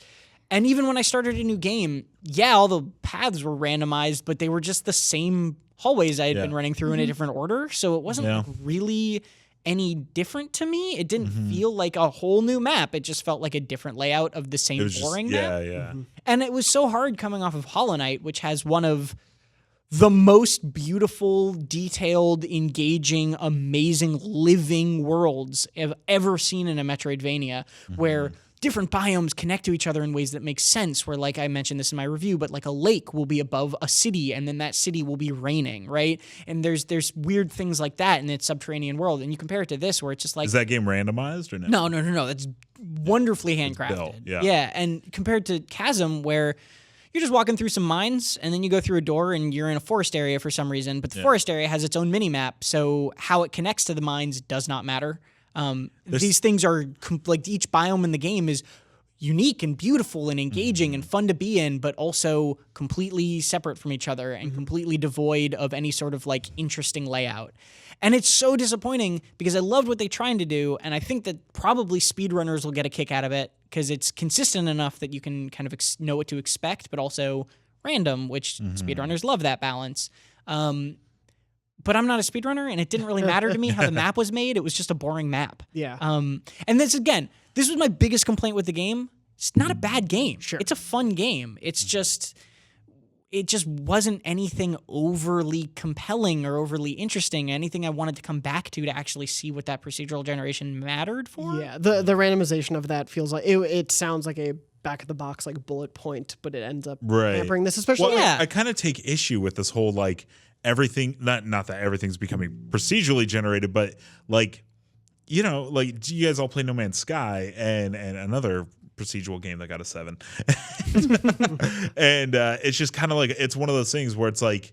And even when I started a new game, all the paths were randomized, but they were just the same hallways I had been running through in a different order. So it wasn't like really any different to me. It didn't feel like a whole new map. It just felt like a different layout of the same boring map. Yeah. And it was so hard coming off of Hollow Knight, which has one of the most beautiful, detailed, engaging, amazing, living worlds I've ever seen in a Metroidvania, where different biomes connect to each other in ways that make sense, where, like I mentioned this in my review, but like a lake will be above a city, and then that city will be raining, right? And there's weird things like that in its subterranean world, and you compare it to this, where it's just like... Is that game randomized or no? No. That's wonderfully handcrafted. Built, yeah. Yeah, and compared to Chasm, where... you're just walking through some mines, and then you go through a door, and you're in a forest area for some reason. But the forest area has its own mini-map, so how it connects to the mines does not matter. These things are, like, each biome in the game is unique and beautiful and engaging and fun to be in, but also completely separate from each other and completely devoid of any sort of, like, interesting layout. And it's so disappointing because I loved what they're trying to do, and I think that probably speedrunners will get a kick out of it because it's consistent enough that you can kind of know what to expect, but also random, which speedrunners love that balance. But I'm not a speedrunner, and it didn't really matter to me how the map was made. It was just a boring map. Yeah. And this was my biggest complaint with the game. It's not a bad game. Sure. It's a fun game. It's just... it just wasn't anything overly compelling or overly interesting, anything I wanted to come back to actually see what that procedural generation mattered for. Yeah, the randomization of that feels like it sounds like a back of the box like bullet point, but it ends up hampering this, especially. Well, I kind of take issue with this whole like everything, not that everything's becoming procedurally generated, but like, you know, like you guys all play No Man's Sky and another procedural game that got a 7. And it's just kind of like, it's one of those things where it's like,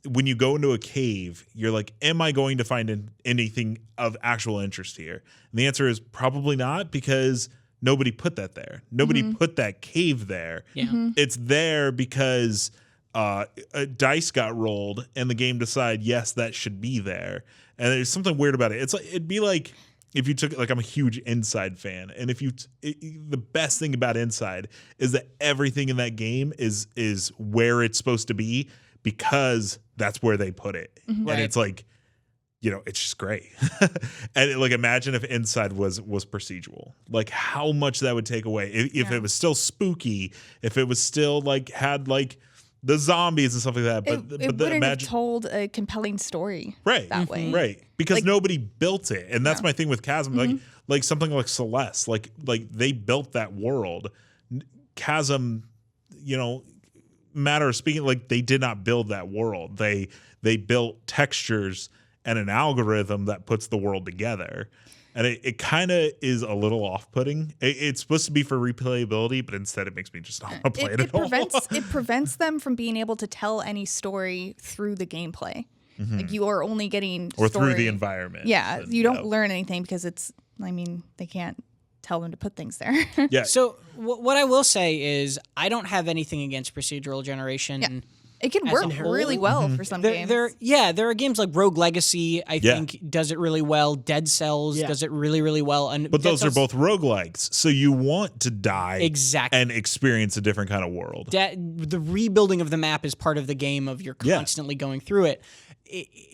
when you go into a cave, you're like, am I going to find anything of actual interest here? And the answer is probably not, because nobody put that there. Nobody put that cave there. Yeah. It's there because a dice got rolled and the game decided, yes, that should be there. And there's something weird about it. It's like, it'd be like, if you took, like, I'm a huge Inside fan, and if you, the best thing about Inside is that everything in that game is where it's supposed to be because that's where they put it, and it's like, you know, it's just great. And like, imagine if Inside was procedural, like how much that would take away if it was still spooky, if it was still like had like the zombies and stuff like that. But it wouldn't have told a compelling story that way. Right. Because like, nobody built it. And that's my thing with Chasm. Like something like Celeste, like they built that world. Chasm, you know, matter of speaking, like they did not build that world. They built textures and an algorithm that puts the world together. And it kind of is a little off-putting. It's supposed to be for replayability, but instead it makes me just not want to play it at all. It prevents them from being able to tell any story through the gameplay. Like you are only getting or story. through the environment. Yeah, you don't learn anything because it's. I mean, they can't tell them to put things there. Yeah. So what I will say is I don't have anything against procedural generation. Yeah. It can work really well for some games. There are games like Rogue Legacy, I think, does it really well. Dead Cells does it really, really well. But those are both roguelikes, so you want to die and experience a different kind of world. The rebuilding of the map is part of the game of you're constantly going through it.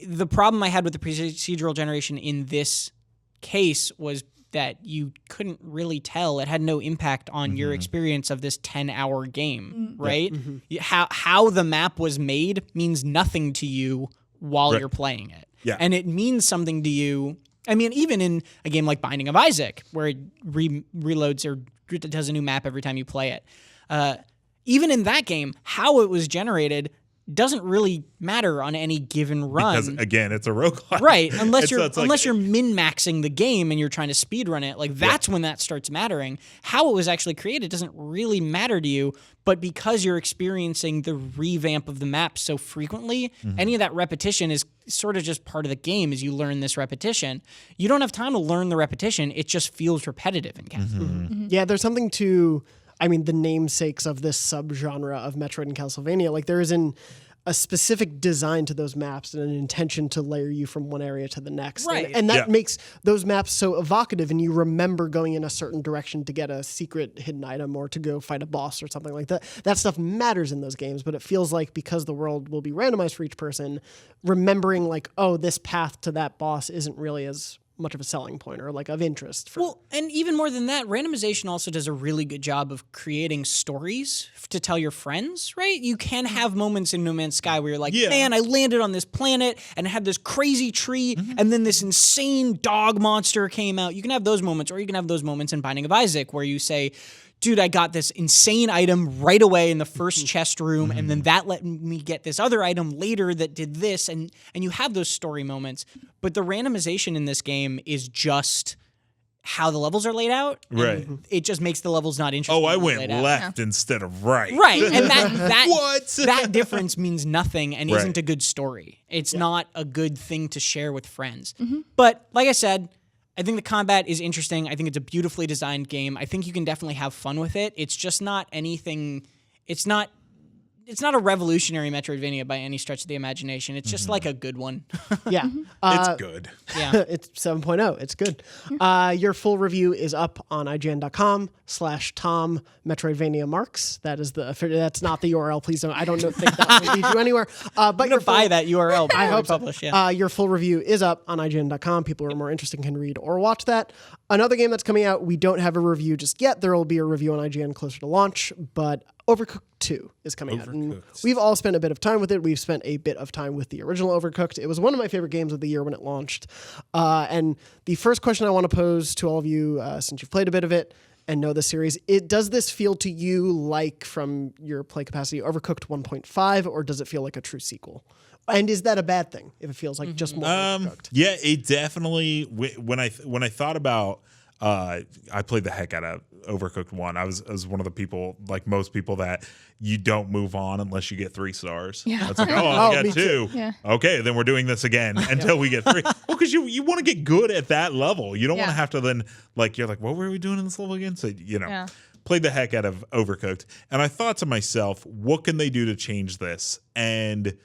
The problem I had with the procedural generation in this case was that you couldn't really tell. It had no impact on your experience of this 10-hour game, right? How the map was made means nothing to you while you're playing it. Yeah. And it means something to you. I mean, even in a game like Binding of Isaac, where it reloads or does a new map every time you play it. Even in that game, how it was generated doesn't really matter on any given run. Because again, it's a roguelike. Right. Unless you're min-maxing the game and you're trying to speedrun it, like that's when that starts mattering. How it was actually created doesn't really matter to you, but because you're experiencing the revamp of the map so frequently, any of that repetition is sort of just part of the game as you learn this repetition. You don't have time to learn the repetition. It just feels repetitive in Chasm. Yeah, there's something to, I mean, the namesakes of this subgenre of Metroid and Castlevania. Like there is a specific design to those maps and an intention to layer you from one area to the next. Right. And that makes those maps so evocative, and you remember going in a certain direction to get a secret hidden item or to go fight a boss or something like that. That stuff matters in those games, but it feels like because the world will be randomized for each person, remembering like, oh, this path to that boss isn't really as much of a selling point or like of interest. Well, and even more than that, randomization also does a really good job of creating stories to tell your friends, right? You can have moments in No Man's Sky where you're like, man, I landed on this planet and it had this crazy tree and then this insane dog monster came out. You can have those moments, or you can have those moments in Binding of Isaac where you say, dude, I got this insane item right away in the first chest room, and then that let me get this other item later that did this, and you have those story moments. But the randomization in this game is just how the levels are laid out. Right. It just makes the levels not interesting. Oh, I went left instead of right. Right, and that What? that difference means nothing and Right. isn't a good story. It's not a good thing to share with friends. But like I said, I think the combat is interesting. I think it's a beautifully designed game. I think you can definitely have fun with it. It's just not anything. It's not a revolutionary Metroidvania by any stretch of the imagination. It's just like a good one. Yeah. It's good. Yeah. It's 7.0. It's good. Your full review is up on IGN.com/Tom Metroidvania Marks. That's not the URL. Please don't. I don't think that will lead you anywhere. But I'm gonna buy that URL. I hope so. publish. Yeah. Your full review is up on IGN.com. People who are more interested can read or watch that. Another game that's coming out, we don't have a review just yet. There will be a review on IGN closer to launch, but Overcooked 2 is coming out. And we've all spent a bit of time with it. We've spent a bit of time with the original Overcooked. It was one of my favorite games of the year when it launched. And the first question I want to pose to all of you, since you've played a bit of it and know the series, does this feel to you like, from your play capacity, Overcooked 1.5, or does it feel like a true sequel? And is that a bad thing if it feels like just more Overcooked? Yeah, it definitely. When I thought about, I played the heck out of Overcooked 1. I was one of the people, like most people, that you don't move on unless you get 3 stars. Yeah, it's like, I got 2. Yeah. Okay, then we're doing this again until we get 3. Well, because you want to get good at that level. You don't want to have to then, like, you're like, what were we doing in this level again? So played the heck out of Overcooked, and I thought to myself, what can they do to change this? And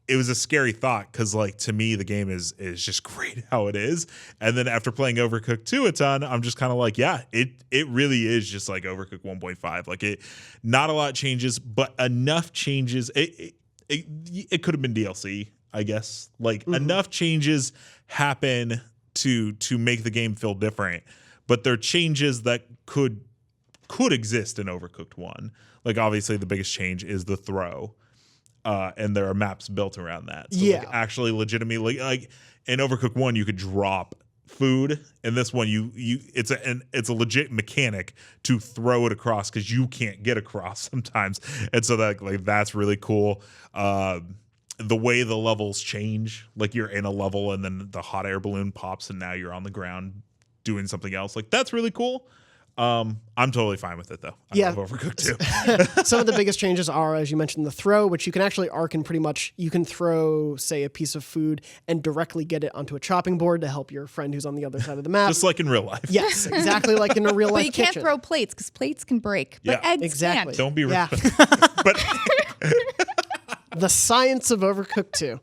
it was a scary thought, because, like, to me, the game is just great how it is. And then after playing Overcooked 2 a ton, I'm just kind of like, yeah, it really is just like Overcooked 1.5. Like, not a lot changes, but enough changes. It could have been DLC, I guess. Like, enough changes happen to make the game feel different. But they're changes that could exist in Overcooked 1. Like, obviously, the biggest change is the throw. And there are maps built around that. So like, actually legitimately, like in Overcooked 1, you could drop food. In this one, it's a legit mechanic to throw it across, because you can't get across sometimes. And so that's really cool. The way the levels change, like you're in a level and then the hot air balloon pops and now you're on the ground doing something else. Like, that's really cool. I'm totally fine with it, though. I love Overcooked 2. Some of the biggest changes are, as you mentioned, the throw, which you can actually arc in pretty much. You can throw, say, a piece of food and directly get it onto a chopping board to help your friend who's on the other side of the map. Just like in real life. Yes, exactly like in a real life But you can't kitchen. throw plates, because plates can break. But eggs exactly. can't. Don't be Yeah. but The science of Overcooked 2.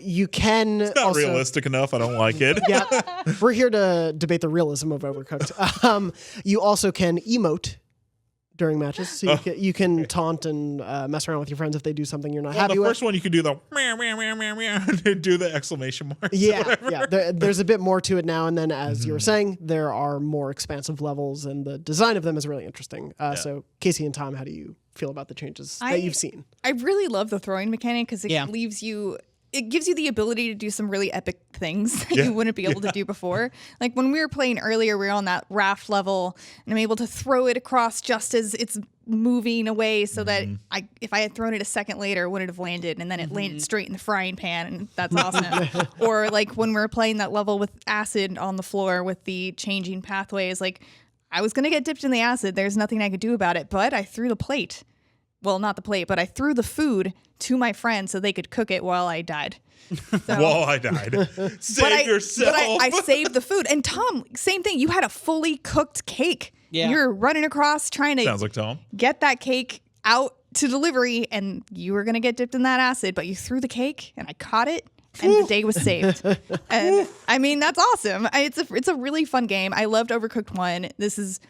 You can it's not also, realistic enough. I don't like it. Yeah, we're here to debate the realism of Overcooked. You also can emote during matches, so you can taunt and mess around with your friends if they do something you're not happy the with. first one you could do the meow, meow, meow, meow, meow, and do the exclamation marks. Yeah. There's a bit more to it now, and then, as you were saying, there are more expansive levels, and the design of them is really interesting. So, Casey and Tom, how do you feel about the changes that you've seen? I really love the throwing mechanic, because it leaves you. It gives you the ability to do some really epic things that you wouldn't be able to do before. Like when we were playing earlier, we were on that raft level, and I'm able to throw it across just as it's moving away, so that if I had thrown it a second later, it wouldn't have landed, and then it landed straight in the frying pan, and that's awesome. Or like when we were playing that level with acid on the floor with the changing pathways, like I was going to get dipped in the acid. There's nothing I could do about it, but I threw the plate. Well, not the plate, but I threw the food to my friend so they could cook it while I died. So, While I died. Save yourself. But I saved the food. And Tom, same thing. You had a fully cooked cake. Yeah. You're running across trying to Sounds like Tom. get that cake out to delivery, and you were going to get dipped in that acid, but you threw the cake, and I caught it, and the day was saved. And I mean, that's awesome. It's a really fun game. I loved Overcooked 1. This is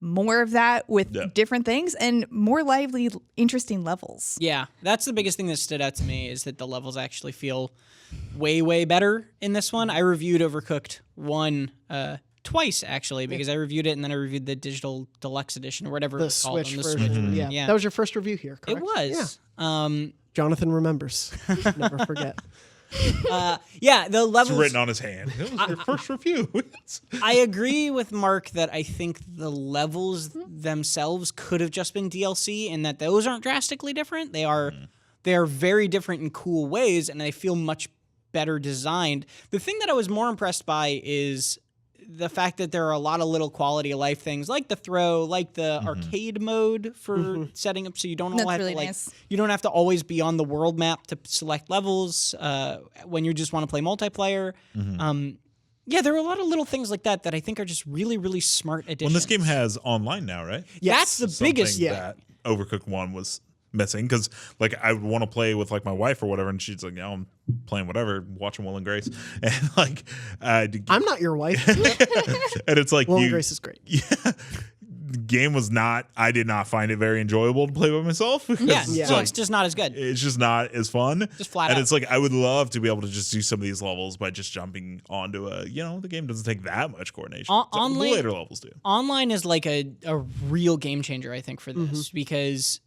more of that with different things and more lively, interesting levels. Yeah, that's the biggest thing that stood out to me is that the levels actually feel way better in this one. I reviewed Overcooked 1 twice actually because I reviewed it and then I reviewed the digital deluxe edition or whatever The it's called Switch on the version. Switch. Yeah. That was your first review here, correct? It was. Yeah. Jonathan remembers. Never forget. Yeah, the levels. It's written on his hand. It was your first review. I agree with Mark that I think the levels themselves could have just been DLC and that those aren't drastically different. They are very different in cool ways and they feel much better designed. The thing that I was more impressed by is the fact that there are a lot of little quality of life things like the throw, like the arcade mode for setting up so you don't all have really to nice. You don't have to always be on the world map to select levels when you just want to play multiplayer. Yeah, there are a lot of little things like that that I think are just really smart additions. Well, this game has online now, right? That's the biggest. That Overcooked 1 was missing because like I would want to play with like my wife or whatever and she's like, I'm playing whatever, watching Will and Grace, and like I'm not your wife. and it's like Will and Grace is great. The game was not. I did not find it very enjoyable to play by myself. Yeah, Yeah. so it's just not as good. It's just not as fun. Just flat and out. it's like I would love to be able to just do some of these levels by just jumping onto a. The game doesn't take that much coordination. Online- the later levels do. Online is like a real game changer, I think, for this because.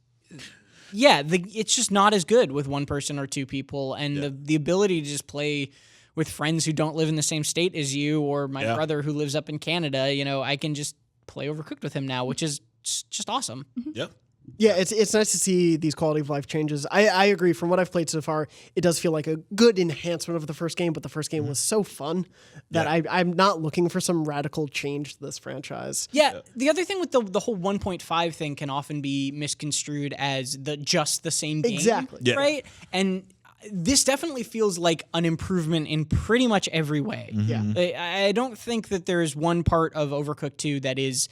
Yeah, it's just not as good with one person or two people, and the ability to just play with friends who don't live in the same state as you, or my brother who lives up in Canada. I can just play Overcooked with him now, which is just awesome. Yep. Yeah, it's nice to see these quality of life changes. I agree. From what I've played so far, it does feel like a good enhancement of the first game, but the first game was so fun that I'm not looking for some radical change to this franchise. Yeah, the other thing with the whole 1.5 thing can often be misconstrued as just the same game. Exactly. Yeah. Right? And this definitely feels like an improvement in pretty much every way. Yeah. I don't think that there's one part of Overcooked 2 that is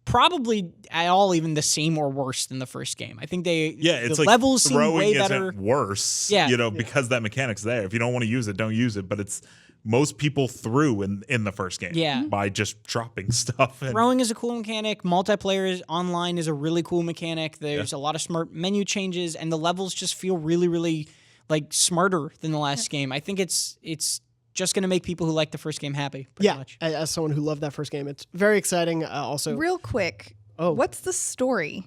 probably at all even the same or worse than the first game. I think It's the like levels seem throwing way isn't better. worse. Yeah. Because that mechanic's there. If you don't want to use it, don't use it. But it's most people threw in the first game. Yeah. By just dropping stuff. And, Throwing is a cool mechanic. Multiplayer online is a really cool mechanic. There's a lot of smart menu changes, and the levels just feel really like smarter than the last game. I think it's just going to make people who like the first game happy. Pretty much. As someone who loved that first game, it's very exciting. Also, Real quick, what's the story?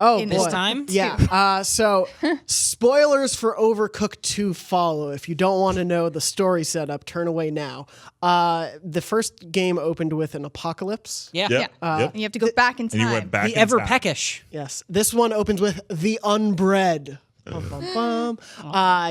in This boy. time? Yeah. So spoilers for Overcooked 2 follow. If you don't want to know the story setup, turn away now. The first game opened with an apocalypse. Yeah. Yep. And you have to go back in time. And you went back The in ever time. peckish. Yes. This one opens with the unbread. Bum, bum, bum.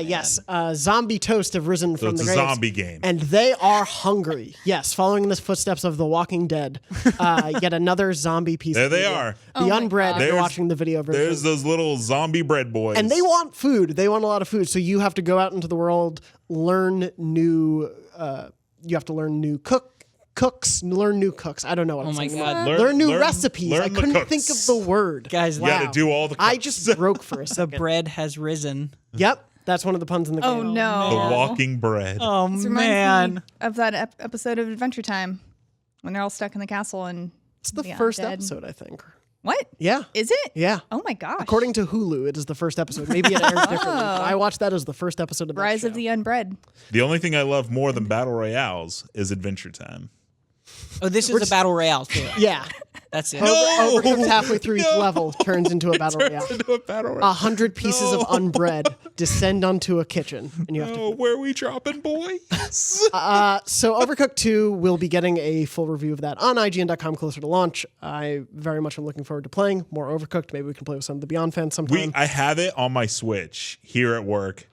Yes. Zombie toast have risen So from it's the a graves. zombie game. And they are hungry. Yes, following in the footsteps of The Walking Dead. Yet another zombie piece. There of they media. are. The Oh my unbread. God. If you're There's- watching the video version. There's those little zombie bread boys. And they want food. They want a lot of food. So you have to go out into the world, learn new. You have to learn new cooks. Learn new cooks. I don't know what I'm my saying. God. Learn new recipes. learn I the couldn't cooks. think of the word. Guys, You got to do all the cooks. I just broke for a the second. bread has risen. Yep, that's one of the puns in the game. Oh no! The walking bread. Oh, This reminds me of that episode of Adventure Time when they're all stuck in the castle and It's the Yeah, first dead. episode, I think. what Yeah. is it? Yeah. Oh my gosh! According to Hulu, it is the first episode. Maybe it airs differently. But I watched that as the first episode of that Rise show. of the Unbread. The only thing I love more than battle royales is Adventure Time. Oh, this is a battle royale too. Yeah. That's it. No! Overcooked halfway through each level turns into a battle royale. Into a battle royale. 100 pieces of unbread descend onto a kitchen, and you have to. Oh, where are we dropping, boys? So Overcooked 2 will be getting a full review of that on IGN.com closer to launch. I very much am looking forward to playing more Overcooked. Maybe we can play with some of the Beyond fans sometime. I have it on my Switch here at work,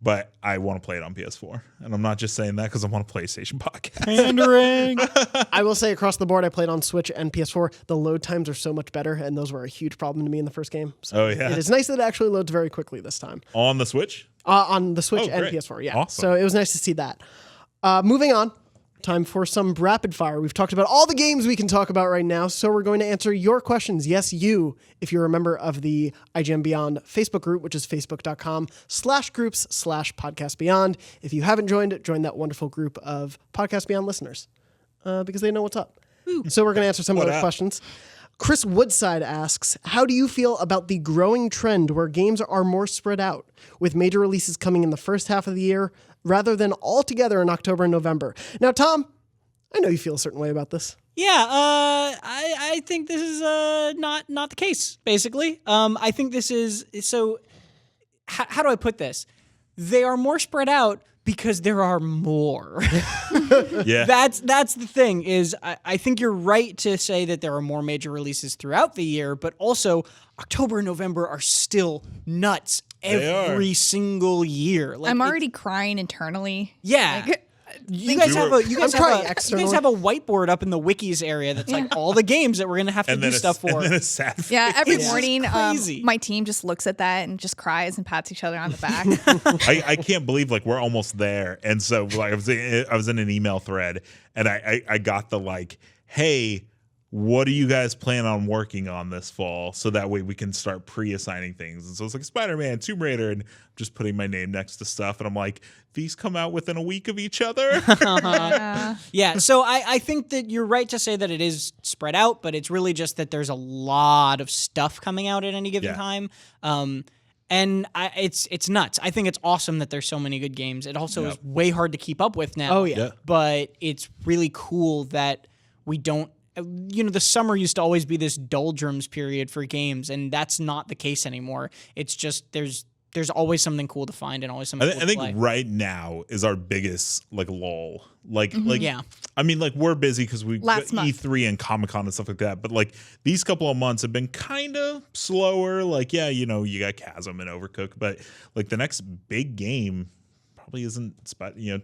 but I want to play it on PS4. And I'm not just saying that because I'm on a PlayStation podcast. Pandering. I will say across the board, I played on Switch and PS4. The load times are so much better, and those were a huge problem to me in the first game. So Oh, yeah? it is nice that it actually loads very quickly this time. On the Switch? On the Switch Oh, and great. PS4, yeah. Awesome. So it was nice to see that. Moving on, time for some rapid fire. We've talked about all the games we can talk about right now, so we're going to answer your questions. Yes, you, if you're a member of the IGN Beyond Facebook group, which is facebook.com/groups/Podcast Beyond. If you haven't joined, join that wonderful group of Podcast Beyond listeners because they know what's up. So we're going to answer some of What those up? questions. Chris Woodside asks, how do you feel about the growing trend where games are more spread out, with major releases coming in the first half of the year rather than all together in October and November? Now, Tom, I know you feel a certain way about this. Yeah, I think this is not the case. Basically, I think this is so. How do I put this? They are more spread out because there are more. Yeah. That's the thing. Is I think you're right to say that there are more major releases throughout the year, but also October and November are still nuts every single year. Like I'm already crying internally. Yeah. Like, You guys have a whiteboard up in the wikis area that's like all the games that we're gonna have to do stuff for. And then a sad yeah, every It's morning, crazy. my team just looks at that and just cries and pats each other on the back. I can't believe like we're almost there. And so like I was in an email thread and I got the like, hey, what do you guys plan on working on this fall? So that way we can start pre-assigning things. And so it's like Spider-Man, Tomb Raider, and just putting my name next to stuff. And I'm like, these come out within a week of each other. Yeah, so I think that you're right to say that it is spread out, but it's really just that there's a lot of stuff coming out at any given time. And it's nuts. I think it's awesome that there's so many good games. It also is way hard to keep up with now. Oh, yeah. But it's really cool that we don't. The summer used to always be this doldrums period for games, and that's not the case anymore. It's just there's always something cool to find and always something cool I think to play. right now is our biggest like lull. Like Yeah. I mean, like we're busy because we got Last month. E3 and Comic-Con and stuff like that. But like these couple of months have been kind of slower. Like, yeah, you got Chasm and Overcooked, but like the next big game probably isn't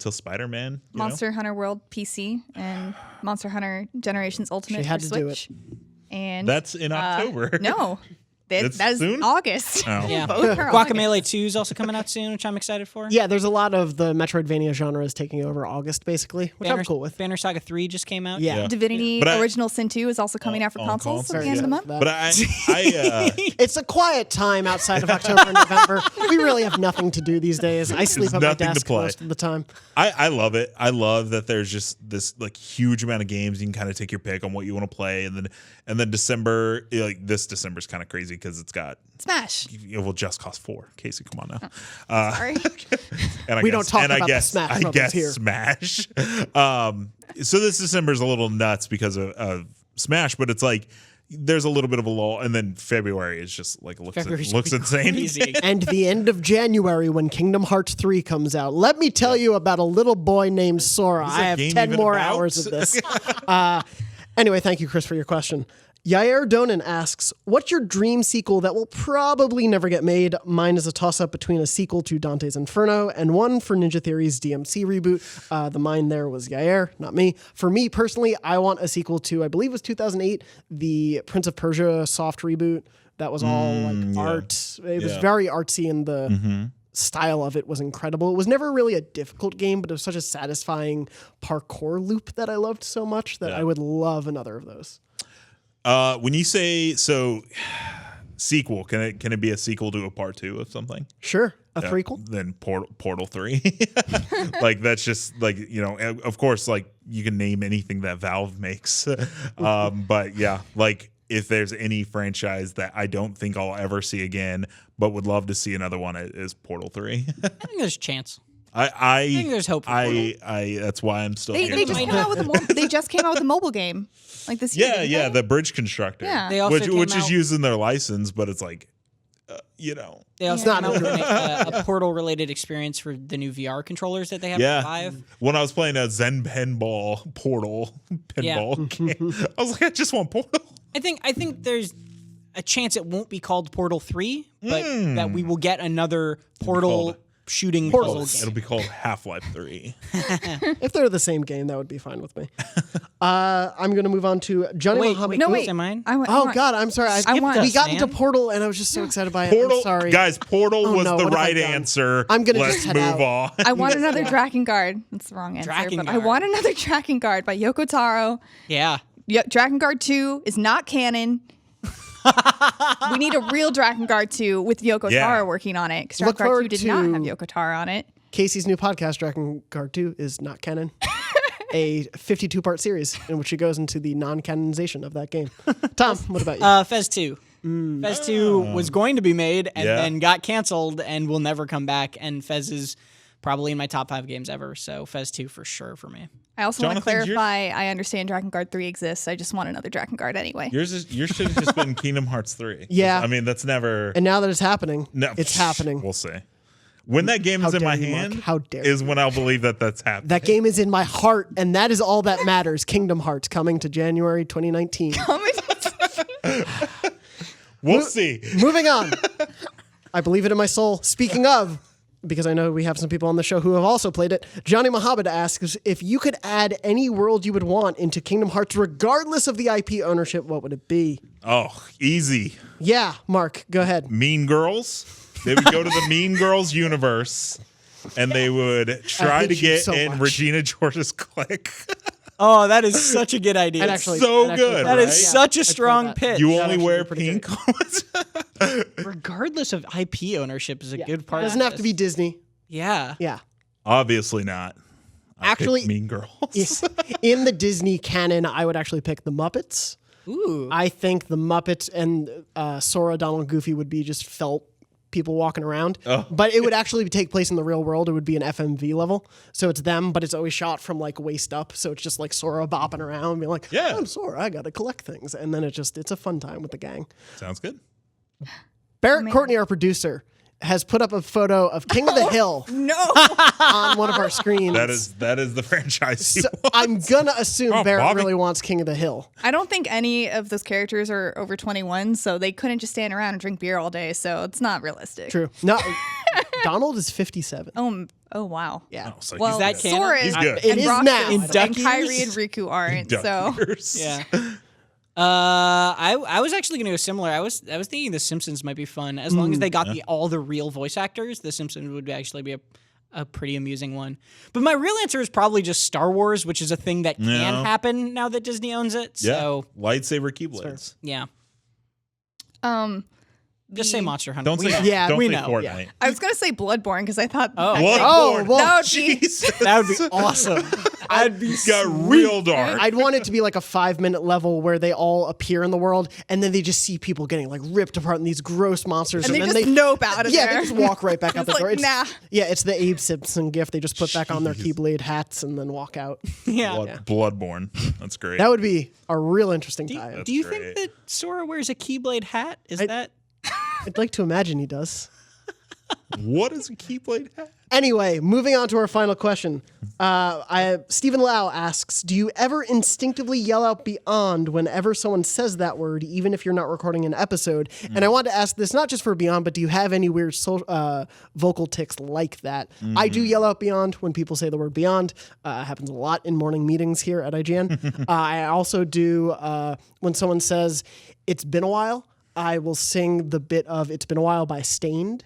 till Spider-Man. Monster Hunter World PC and Monster Hunter Generations Ultimate She had for to do Switch. And That's in October. no, It's that is soon? August. Oh. Yeah. Both are August. Guacamelee 2 is also coming out soon, which I'm excited for. Yeah, there's a lot of the Metroidvania genre is taking over August, basically, which I'm cool with. Banner Saga 3 just came out. Yeah. Divinity But Original Sin 2 is also coming out for on consoles at consoles, the end of the month. But I It's a quiet time outside of October and November. We really have nothing to do these days. I sleep at my nothing to desk play. most of the time. I love it. I love that there's just this like huge amount of games. You can kind of take your pick on what you want to play, and then December, like this December's kind of crazy because it's got Smash. it will just cost $4. Casey, come on now. Sorry. And We don't talk about the Smash Brothers here. Smash. So this December is a little nuts because of Smash, but it's like there's a little bit of a lull, and then February is just like looks insane. Crazy. And the end of January when Kingdom Hearts 3 comes out. Let me tell you about a little boy named Sora. Is I that have game 10 even more about? hours of this. Anyway, thank you, Chris, for your question. Yair Donan asks, what's your dream sequel that will probably never get made? Mine is a toss-up between a sequel to Dante's Inferno and one for Ninja Theory's DMC reboot. The mine there was Yair, not me. For me, personally, I want a sequel to, I believe it was 2008, the Prince of Persia soft reboot. That was all like art. It was very artsy, and the style of it was incredible. It was never really a difficult game, but it was such a satisfying parkour loop that I loved so much that I would love another of those. When you say sequel, can it be a sequel to a part 2 of something? Sure. A threequel? Then Portal 3. Like that's just like, of course, like you can name anything that Valve makes. But yeah, like if there's any franchise that I don't think I'll ever see again, but would love to see another one, is Portal 3. I think there's a chance. I think there's hope for Portal. That's why I'm still They here. just came out with a mobile game like this year. didn't they? the Bridge Constructor. Yeah. They also came which is out- using their license, but it's like, They also came out with a Portal-related experience for the new VR controllers that they have for Vive. When I was playing a Zen Portal pinball game, I was like, I just want Portal. I think there's a chance it won't be called Portal 3, but that we will get another Portal shooting puzzle game. It'll be called Half-Life 3. If they're the same game, that would be fine with me. I'm going to move on to Johnny Muhammad. No, Can wait. I say mine? God, I'm sorry. want- we got man. into Portal, and I was just so excited by it. Portal, I'm sorry. guys, Portal was no, the what have I right done? answer. I'm gonna Let's just head move out. on. I want another Drakengard. That's the wrong answer. But I Drakengard. want another Drakengard by Yoko Taro. Yeah. Drakengard 2 is not canon. We need a real Drakengard 2 with Yoko Taro working on it. Because Look Drakengard 2 forward did not to- have Yoko Taro on it. Casey's new podcast, Drakengard 2, is not canon. a 52-part series in which he goes into the non-canonization of that game. Tom, what about you? Fez 2. Fez 2 was going to be made and then got canceled and will never come back. And Fez is probably in my top 5 games ever. So Fez 2 for sure for me. I also want to clarify, I understand Drakengard 3 exists. I just want another Drakengard anyway. Yours should have just been Kingdom Hearts 3. Yeah. I mean, that's never... And now that it's happening, it's happening. We'll see. When that game is in my hand is when I'll believe that that's happening. That game is in my heart, and that is all that matters. Kingdom Hearts coming to January 2019. We'll see. Moving on. I believe it in my soul. Speaking of, because I know we have some people on the show who have also played it, Johnny Mohammed asks, if you could add any world you would want into Kingdom Hearts, regardless of the IP ownership, what would it be? Oh, easy. Yeah, Mark, go ahead. Mean Girls. They would go to the Mean Girls universe, and they would try to get in Regina George's clique. Oh, that is such a good idea. Good. That is such a strong pitch. You only wear pink. Regardless of IP ownership is a good part. It doesn't have to be Disney. Yeah. Yeah. Obviously not. Actually, Mean Girls. In the Disney canon, I would actually pick the Muppets. Ooh. I think the Muppets and Sora, Donald, Goofy would be just felt people walking around. But it would actually take place in the real world. It would be an FMV level. So it's them, but it's always shot from like waist up. So it's just like Sora bopping around, being like, I'm Sora, I got to collect things. And then it's a fun time with the gang. Sounds good. Barrett Courtney, our producer, has put up a photo of King of the Hill on one of our screens. That is the franchise. So I'm gonna assume Barrett really wants King of the Hill. I don't think any of those characters are over 21, so they couldn't just stand around and drink beer all day. So it's not realistic. True. No, Donald is 57. Oh wow. Yeah. So Well, is that canon? Sora He's is, good. It is now. and duck Kyrie years? and Riku aren't. So Yeah. I was actually going to go similar. I was thinking The Simpsons might be fun as long as they got all the real voice actors. The Simpsons would actually be a pretty amusing one. But my real answer is probably just Star Wars, which is a thing that can happen now that Disney owns it. So lightsaber keyblades. yeah. Just say Monster Hunter. Don't say Fortnite. Yeah. I was gonna say Bloodborne because I thought Bloodborne. Well, That would be awesome. I'd be got real dark. I'd want it to be like a 5-minute level where they all appear in the world, and then they just see people getting like ripped apart in these gross monsters, and then they just nope out of there. Yeah, they just walk right back out the door. Nah. Yeah, it's the Abe Simpson gift. They just put back on their Keyblade hats and then walk out. Bloodborne. That's great. That would be a real interesting tie-in. Do you think that Sora wears a Keyblade hat? I'd like to imagine he does. What is a Keyblade hat? Anyway, moving on to our final question. Stephen Lau asks, do you ever instinctively yell out Beyond whenever someone says that word, even if you're not recording an episode? And I wanted to ask this not just for Beyond, but do you have any weird vocal tics like that? I do yell out Beyond when people say the word Beyond. Happens a lot in morning meetings here at IGN. I also do when someone says, it's been a while, I will sing the bit of It's Been a While by Stained.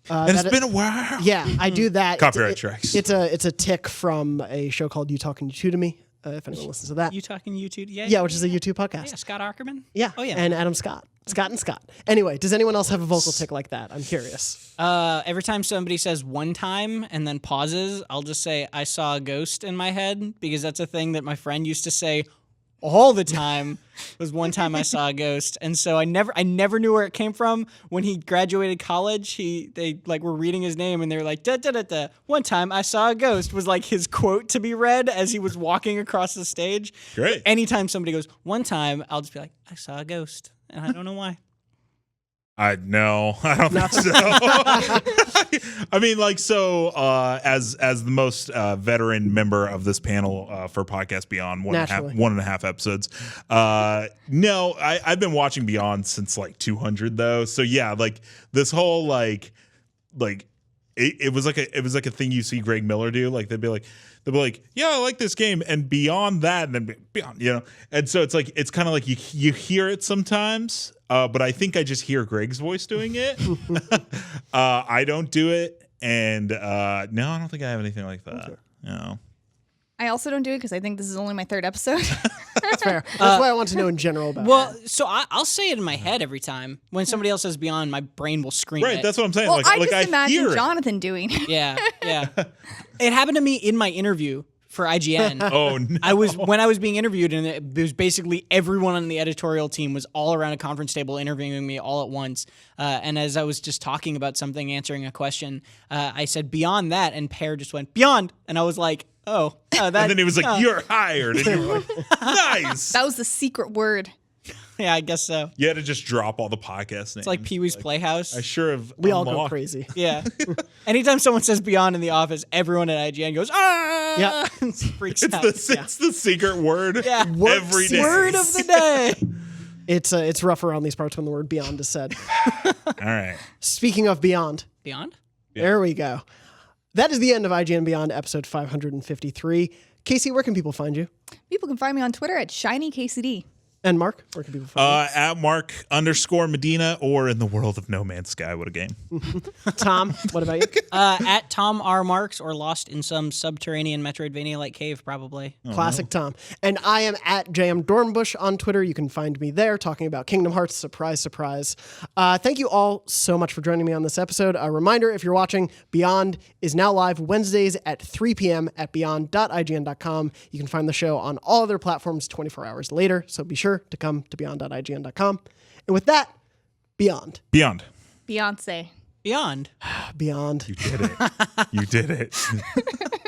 It's been a while. Yeah, I do that. Copyright tracks. It's a tick from a show called You Talking You Two to Me. If anyone listens to that. You Talking YouTube? Yeah, which is a YouTube podcast. Yeah, Scott Ackerman? Yeah. Oh, yeah. And Adam Scott. Scott and Scott. Anyway, does anyone else have a vocal tick like that? I'm curious. Every time somebody says one time and then pauses, I'll just say, I saw a ghost in my head, because that's a thing that my friend used to say all the time. Was one time I saw a ghost, and so I never knew where it came from. When he graduated college, they were reading his name, and they were like, da da da da. One time I saw a ghost was like his quote to be read as he was walking across the stage. Great. Anytime somebody goes one time, I'll just be like, I saw a ghost, and I don't know why. I don't think so. I mean, as the most veteran member of this panel for Podcast Beyond, one and a half episodes. No, I've been watching Beyond since 200 though. So yeah, this whole it was like a thing you see Greg Miller do. They'd be like, yeah, I like this game, and beyond that, and then beyond, and so it's kind of like you hear it sometimes, but I think I just hear Greg's voice doing it. I don't do it, and no, I don't think I have anything like that. Okay. No. I also don't do it because I think this is only my 3rd episode. That's fair. That's why I want to know in general about it. Well, so I'll say it in my head every time. When somebody else says Beyond, my brain will scream Right, it. that's what I'm saying. Well, I just I imagine hear Jonathan doing it. Yeah. It happened to me in my interview for IGN. Oh no! When I was being interviewed, and it was basically everyone on the editorial team was all around a conference table interviewing me all at once. And as I was just talking about something, answering a question, I said beyond that, and Pear just went beyond, and I was like, oh, that. And then he was like, "You're hired," and you were like, "Nice." That was the secret word. Yeah, I guess so. You had to just drop all the podcast names. It's like Pee Wee's Playhouse. I sure have. We all go unlocked- crazy. Yeah. Anytime someone says beyond in the office, everyone at IGN goes, ah! Yeah. Freaks It's out. it's the secret word. Yeah. Every day. Word of the day. It's rough around these parts when the word beyond is said. All right. Speaking of beyond, Beyond? there we go. That is the end of IGN Beyond episode 553. Casey, where can people find you? People can find me on Twitter at ShinyKCD. And Mark, where can people find At Mark_Medina, or in the world of No Man's Sky. What a game. you? Tom, what about you? At Tom R. Marks, or lost in some subterranean Metroidvania-like cave, probably. Classic Tom. And I am at JM Dornbush on Twitter. You can find me there talking about Kingdom Hearts. Surprise, surprise. Thank you all so much for joining me on this episode. A reminder, if you're watching, Beyond is now live Wednesdays at 3 p.m. at beyond.ign.com. You can find the show on all other platforms 24 hours later, so be sure to come to beyond.ign.com. And with that, Beyond. Beyond. Beyonce. Beyond. Beyond. You did it. You did it.